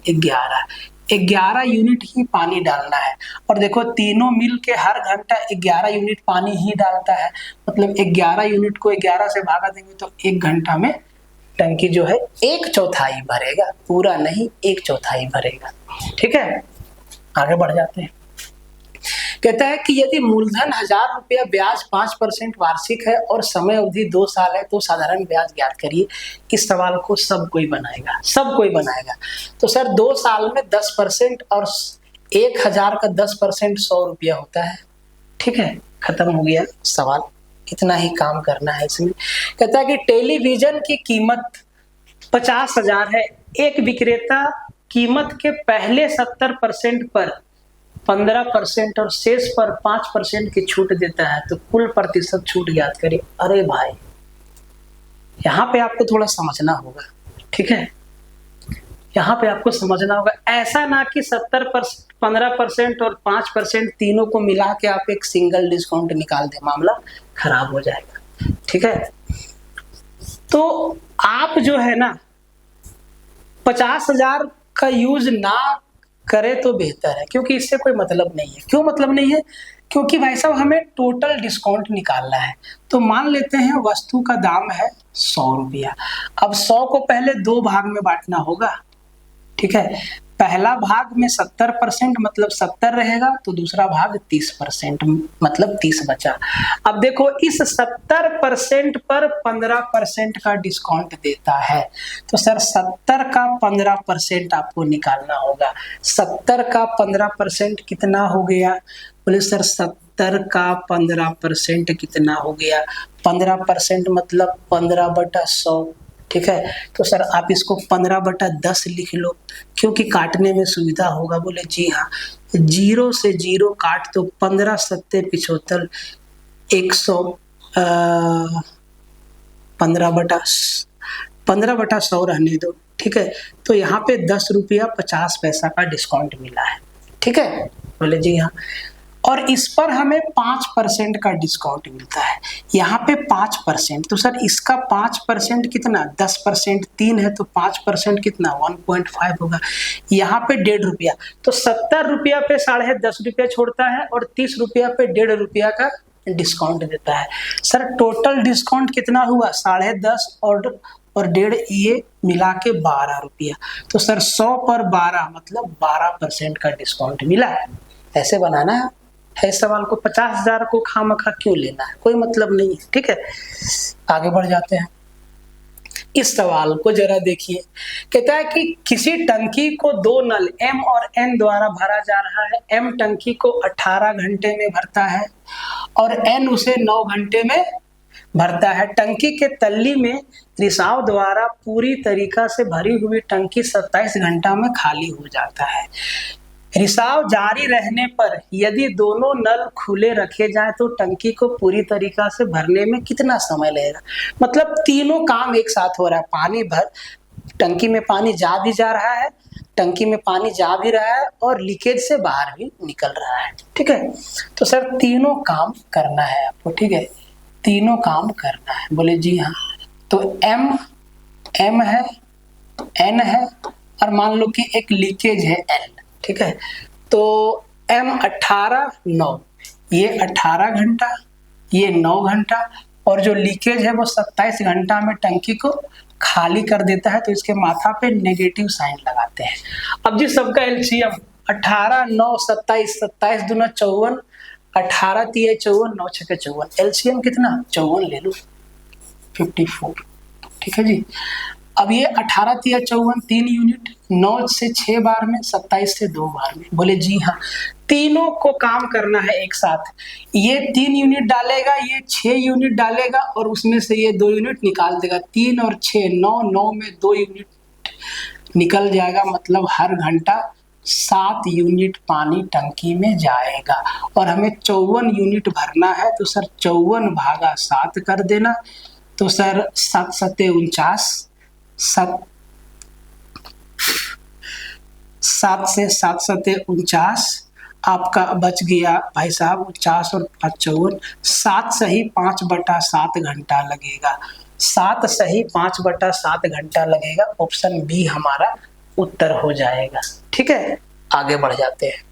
11 यूनिट ही पानी डालना है। और देखो तीनों मिल के हर घंटा 11 यूनिट पानी ही डालता है, मतलब 11 यूनिट को 11 से भागा देंगे तो 1 घंटा में टंकी जो है 1/4 भरेगा, पूरा नहीं 1/4 भरेगा। ठीक है, आगे बढ़ जाते हैं। कहता है कि यदि मूलधन 1000 रुपया, ब्याज 5% वार्षिक है और समय अवधि 2 साल है तो साधारण ब्याज ज्ञात करिए। इस सवाल को सब कोई बनाएगा। तो सर 2 साल में 10% और 1000 का 10% 100 रुपया होता है। ठीक है, खत्म हो गया सवाल, इतना ही काम करना है इसमें। कहता है कि टेलीविजन की कीमत 50,000 है, एक विक्रेता कीमत के पहले 70% पर 15% और शेष पर 5% की छूट देता है, तो कुल प्रतिशत छूट ज्ञात करिए। अरे भाई यहाँ पे आपको थोड़ा समझना होगा। ठीक है, यहाँ पे आपको समझना होगा, ऐसा ना कि 70%, 15% और 5% तीनों को मिला के आप एक सिंगल डिस्काउंट निकाल दे, मामला खराब हो जाएगा। ठीक है, तो आप जो है ना 50,000 का यूज ना करे तो बेहतर है, क्योंकि इससे कोई मतलब नहीं है। क्यों मतलब नहीं है? क्योंकि भाई साहब हमें टोटल डिस्काउंट निकालना है। तो मान लेते हैं वस्तु का दाम है 100 रुपया। अब 100 को पहले 2 भाग में बांटना होगा। ठीक है, पहला भाग में 70% मतलब 70 रहेगा, तो दूसरा भाग 30% मतलब 30 बचा। अब देखो इस 70% पर 15% का डिस्काउंट देता है, तो सर 70 का 15% आपको निकालना होगा। 70 का 15% कितना हो गया? बोले सर 70 का 15% कितना हो गया? 15% मतलब 15/100। ठीक है, तो सर आप इसको 15/10 लिख लो, क्योंकि काटने में सुविधा होगा। बोले जी हाँ, 0 से 0 काट दो, 15 सत्ते 75, 100 15/100 रहने दो। ठीक है, तो यहाँ पे 10 रुपया 50 पैसा का डिस्काउंट मिला है। ठीक है, बोले जी हाँ, और इस पर हमें 5% का डिस्काउंट मिलता है। यहाँ पे 5%, तो सर इसका 5% कितना? 10% 3 है, तो 5% कितना? 1.5 होगा। यहाँ पे 1.5 रुपया, तो 70 रुपया पे 10.5 रुपया छोड़ता है और 30 रुपया पे 1.5 रुपया का डिस्काउंट देता है। सर टोटल डिस्काउंट कितना हुआ? 10.5 और 1.5, ये मिला के 12 रुपया। तो सर 100 पर 12 मतलब 12% का डिस्काउंट मिला। ऐसे बनाना है सवाल को। 50,000 को खामखा क्यों लेना है, कोई मतलब नहीं है। ठीक है, आगे बढ़ जाते हैं। इस सवाल को जरा देखिए, कहता है कि किसी टंकी को 2 नल M और N द्वारा भरा जा रहा है। M टंकी को 18 घंटे में भरता है और N उसे 9 घंटे में भरता है। टंकी के तल्ली में रिसाव द्वारा पूरी तरीका से भरी हुई टंकी 27 घंटा में खाली हो जाता है। रिसाव जारी रहने पर यदि दोनों नल खुले रखे जाएं तो टंकी को पूरी तरीका से भरने में कितना समय लगेगा? मतलब तीनों काम एक साथ हो रहा है। पानी भर, टंकी में पानी जा भी जा रहा है, टंकी में पानी जा भी रहा है और लीकेज से बाहर भी निकल रहा है। ठीक है, तो सर तीनों काम करना है आपको। ठीक है, तीनों काम करना है। बोले जी हाँ, तो M है, N है और मान लो कि एक लीकेज है L। ठीक है, तो M 18 9, ये 18 घंटा, ये 9 घंटा, और जो लीकेज है वो 27 घंटा में टंकी को खाली कर देता है। तो इसके माथा पे नेगेटिव साइन लगाते हैं। अब जी सबका एलसीएम 18 9 27, 27 दूना 54, 18 तिया 54, 9 छक्के 54, एलसीएम कितना? 54 ले लो, 54। ठीक है जी, अब ये 18 तिया 54 3 यूनिट, 9 से 6 बार में, 27 से 2 बार में। बोले जी हाँ, तीनों को काम करना है एक साथ। ये 3 यूनिट डालेगा, ये 6 यूनिट डालेगा और उसमें से ये 2 यूनिट निकाल देगा। 3 और 6 9, 9 में 2 यूनिट निकल जाएगा, मतलब हर घंटा 7 यूनिट पानी टंकी में जाएगा। और हमें 54 यूनिट भरना है, तो सर 54 भागा 7 कर देना। तो सर 7 सत्ते 49, 7 से 7 सत्ते 49 आपका बच गया भाई साहब 49 और 5 54, 7 सही 5/7 घंटा लगेगा। 7 सही 5/7 घंटा लगेगा। ऑप्शन बी हमारा उत्तर हो जाएगा। ठीक है, आगे बढ़ जाते हैं।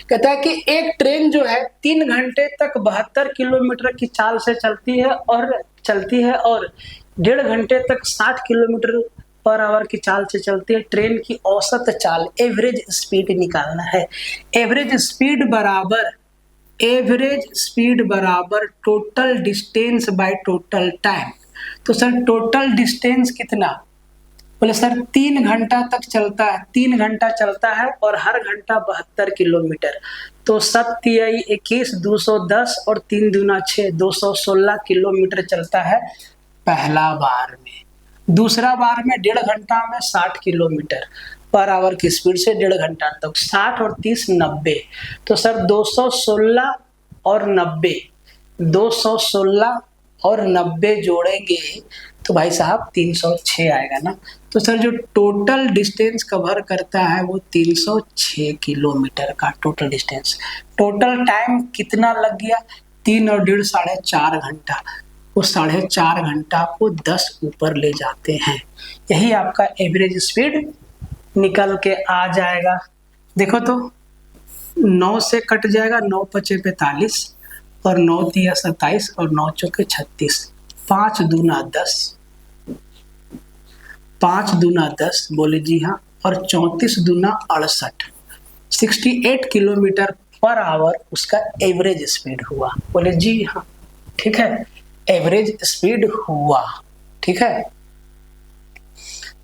कहता है कि एक ट्रेन जो है 3 घंटे तक 72 किलोमीटर की चाल से चलती है और 1.5 घंटे तक 60 किलोमीटर पर आवर की चाल से चलती है। ट्रेन की औसत चाल, एवरेज स्पीड निकालना है। एवरेज स्पीड बराबर total distance by total time. तो सर टोटल डिस्टेंस कितना? बोले सर 3 घंटा तक चलता है, 3 घंटा चलता है और हर घंटा 72 किलोमीटर। तो 7 21 210 और 3 दूना 6 216 किलोमीटर चलता है पहला बार में। दूसरा बार में 1.5 घंटा में 60 किलोमीटर पर आवर की स्पीड से 1.5 घंटा तक। 60 और 30 90, तो सर 216 और 90, 216 और 90 जोड़ेंगे तो भाई साहब 306 आएगा ना। तो सर जो टोटल डिस्टेंस कवर करता है वो 306 किलोमीटर का टोटल डिस्टेंस। टोटल टाइम कितना लग गया, 3 और 1.5 4.5 घंटा। वो 4.5 घंटा को 10 ऊपर ले जाते हैं। यही आपका एवरेज स्पीड निकल के आ जाएगा। देखो तो 9 से कट जाएगा, 9 पचे 45 और 9 तिया 27 और 9 चौके 36, 5 दूना 10, 5 दूना 10 बोले जी हाँ, और 34 दूना 68, 68 किलोमीटर पर आवर उसका एवरेज स्पीड हुआ। बोले जी हाँ, ठीक है, एवरेज स्पीड हुआ, ठीक है।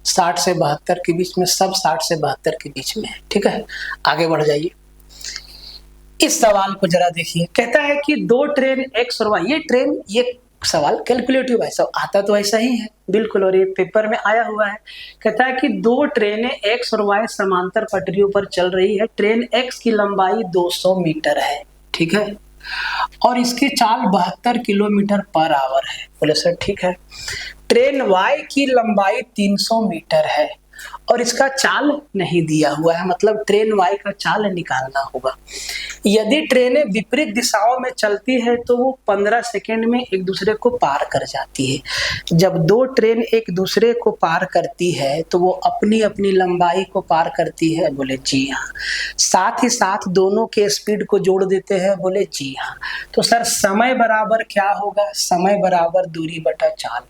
60 से 72 के बीच में, सब 60 से 72 के बीच में है, ठीक है। आगे बढ़ जाइए, इस सवाल को जरा देखिए। कहता है कि 2 ट्रेन एक्स और वाई, ये ट्रेन, ये सवाल कैलकुलेटिव है, सब आता तो ऐसा ही है बिल्कुल, और ये पेपर में आया हुआ है। कहता है कि 2 ट्रेनें एक्स और वाई समांतर पटरियों पर चल रही है। ट्रेन एक्स की लंबाई 200 मीटर है, ठीक है, और इसकी चाल 72 किलोमीटर पर आवर है। बोले सर ठीक है। ट्रेन वाई की लंबाई 300 मीटर है और इसका चाल नहीं दिया हुआ है, मतलब ट्रेन वाई का चाल निकालना होगा। यदि ट्रेनें विपरीत दिशाओं में चलती है तो वो 15 सेकेंड में एक दूसरे को पार कर जाती है। जब 2 ट्रेन एक दूसरे को पार करती है तो वो अपनी अपनी लंबाई को पार करती है। बोले जी हाँ। साथ ही साथ दोनों के स्पीड को जोड़ देते हैं। बोले जी हाँ। तो सर समय बराबर क्या होगा, समय बराबर दूरी बटा चाल।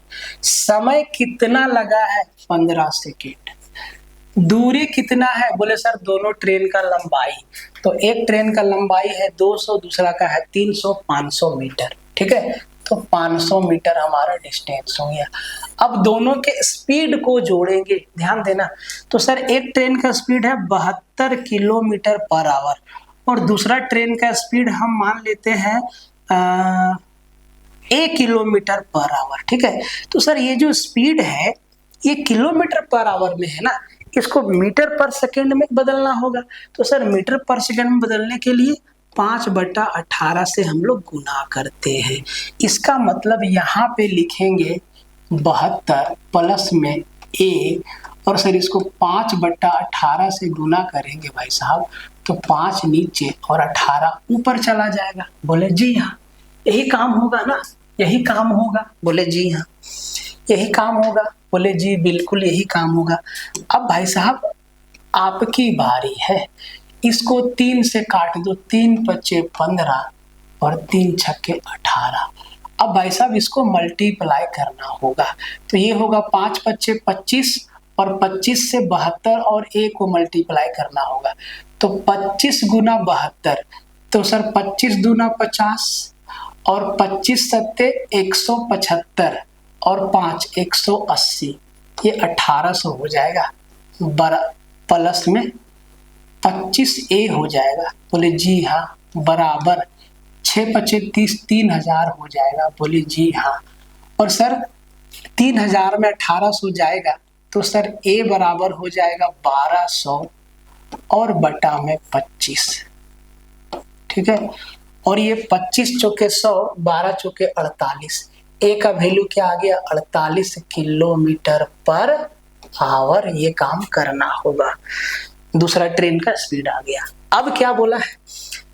समय कितना लगा है, 15 सेकेंड। दूरी कितना है, बोले सर दोनों ट्रेन का लंबाई, तो एक ट्रेन का लंबाई है 200, दूसरा का है 300, 500 मीटर, ठीक है। तो 500 मीटर हमारा डिस्टेंस हो गया। अब दोनों के स्पीड को जोड़ेंगे, ध्यान देना। तो सर एक ट्रेन का स्पीड है 72 किलोमीटर पर आवर और दूसरा ट्रेन का स्पीड हम मान लेते हैं 1 किलोमीटर पर आवर, ठीक है। तो सर ये जो स्पीड है ये किलोमीटर पर आवर में है ना, इसको मीटर पर सेकेंड में बदलना होगा। तो सर मीटर पर सेकेंड में बदलने के लिए 5/18 से हम लोग गुना करते हैं। इसका मतलब यहाँ पे लिखेंगे 72 प्लस में a, और सर इसको 5/18 से गुना करेंगे भाई साहब, तो 5 नीचे और 18 ऊपर चला जाएगा। बोले जी हाँ, यही काम होगा ना, यही काम होगा। बोले जी हाँ, यही काम होगा। बोले जी बिल्कुल यही काम होगा। अब भाई साहब आपकी बारी है, इसको 3 से काट दो, 3 पचे 15 और 3 छक्के 18। अब भाई साहब इसको मल्टीप्लाई करना होगा, तो ये होगा 5 पचे 25 और 25 से 72 और a को मल्टीप्लाई करना होगा, तो 25 गुना 72, तो सर 25 दूना 50 और 25 सत्ते 175 और 5 180, ये 1800 हो जाएगा, प्लस में 25a हो जाएगा। बोले जी हाँ, बराबर 6 पचे 30, 3000 हो जाएगा। बोले जी हाँ। और सर 3000 में 1800 जाएगा तो सर a बराबर हो जाएगा 1200 और बटा में 25, ठीक है। और ये 25 चौके 100, 12 चौके 48, a का वैल्यू क्या आ गया, 48 किलोमीटर पर आवर। ये काम करना होगा। दूसरा ट्रेन का स्पीड आ गया। अब क्या बोला है,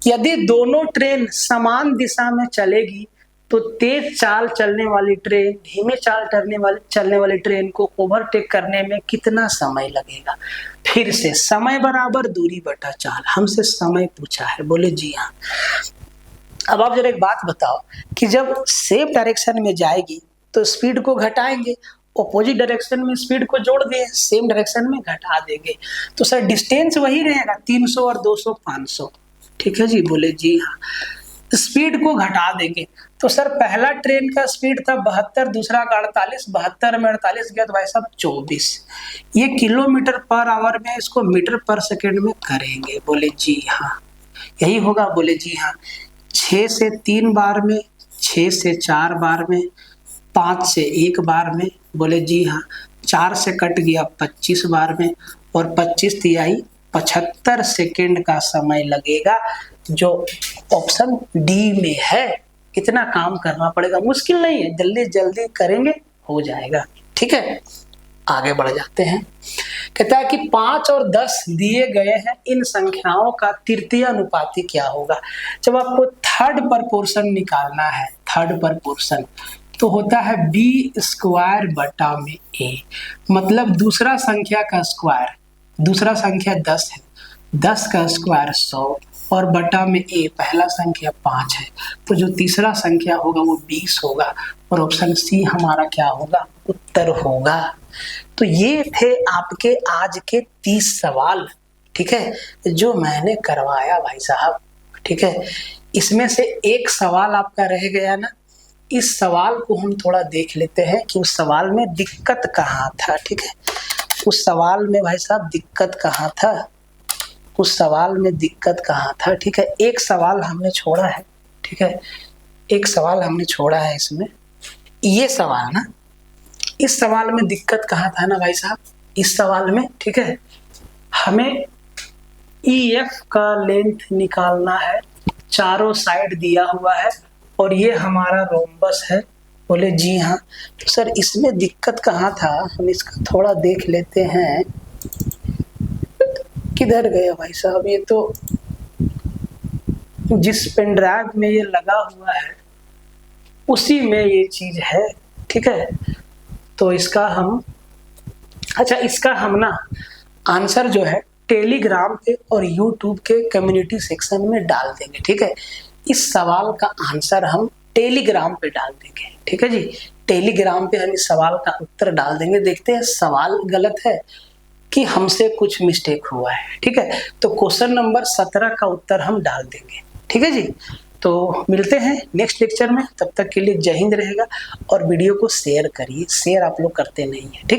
यदि दोनों ट्रेन समान दिशा में चलेगी तो तेज चाल चलने वाली ट्रेन धीमे चाल चलने वाली ट्रेन को ओवरटेक करने में कितना समय लगेगा। फिर से समय बराबर दूरी बटा चाल, हमसे समय पूछा है। बोले जी हाँ। अब आप जरा एक बात बताओ कि जब सेम डायरेक्शन में जाएगी तो स्पीड को घटाएंगे, ऑपोजिट डायरेक्शन में स्पीड को जोड़ दिए, सेम डायरेक्शन में घटा देंगे, तो सर डिस्टेंस वही रहेगा 300 और 200 500, ठीक है जी। बोले जी हाँ। स्पीड को घटा देंगे तो सर पहला ट्रेन का स्पीड था 72, दूसरा का 48, 72 में 48 गया तो भाई साहब 24, ये किलोमीटर पर आवर में, इसको मीटर पर सेकेंड में करेंगे। बोले जी हाँ, यही होगा। बोले जी हाँ। 6 से 3 बार में, 6 से 4 बार में, 5 से 1 बार में। बोले जी हाँ। 4 से कट गया 25 बार में और 25 तिहाई 75 सेकेंड का समय लगेगा, जो ऑप्शन डी में है। कितना काम करना पड़ेगा, मुश्किल नहीं है, जल्दी जल्दी करेंगे हो जाएगा। ठीक है, आगे बढ़ जाते हैं। कहता है कि 5 और 10 दिए गए हैं, इन संख्याओं का तृतीय अनुपाती क्या होगा। जब आपको थर्ड प्रपोर्शन निकालना है, थर्ड प्रपोर्शन तो होता है बी स्क्वायर बटा में ए, मतलब दूसरा संख्या का स्क्वायर, दूसरा संख्या 10 है, 10 का स्क्वायर 100 और बटा में ए, पहला संख्या 5 है, तो जो तीसरा संख्या होगा वो 20 होगा और ऑप्शन सी हमारा क्या होगा, उत्तर होगा। तो ये थे आपके आज के 30 सवाल, ठीक है, जो मैंने करवाया भाई साहब। ठीक है, इसमें से एक सवाल आपका रह गया ना, इस सवाल को हम थोड़ा देख लेते हैं कि उस सवाल में दिक्कत कहाँ था। ठीक है, उस सवाल में भाई साहब दिक्कत कहाँ था, उस सवाल में दिक्कत कहाँ था। ठीक है, एक सवाल हमने छोड़ा है। ठीक है, एक सवाल हमने छोड़ा है इसमें, ये सवाल ना, इस सवाल में दिक्कत कहाँ था ना भाई साहब, इस सवाल में। ठीक है, हमें EF का लेंथ निकालना है, चारों साइड दिया हुआ है और ये हमारा रोम्बस है। बोले जी हाँ, तो सर इसमें दिक्कत कहाँ था, हम इसका थोड़ा देख लेते हैं। किधर गया भाई साहब, ये तो जिस पेन ड्राइव में ये लगा हुआ है उसी में ये चीज है। ठीक है, तो इसका हम, अच्छा इसका हम ना आंसर जो है टेलीग्राम पे और यूट्यूब के कम्युनिटी सेक्शन में डाल देंगे। ठीक है, इस सवाल का आंसर हम टेलीग्राम पे डाल देंगे। ठीक है जी, टेलीग्राम पे हम इस सवाल का उत्तर डाल देंगे। देखते हैं सवाल गलत है कि हमसे कुछ मिस्टेक हुआ है। ठीक है, तो क्वेश्चन नंबर 17 का उत्तर हम डाल देंगे। ठीक है जी, तो मिलते हैं नेक्स्ट लेक्चर में, तब तक के लिए जय हिंद रहेगा और वीडियो को शेयर करिए, शेयर आप लोग करते नहीं है। ठीक है।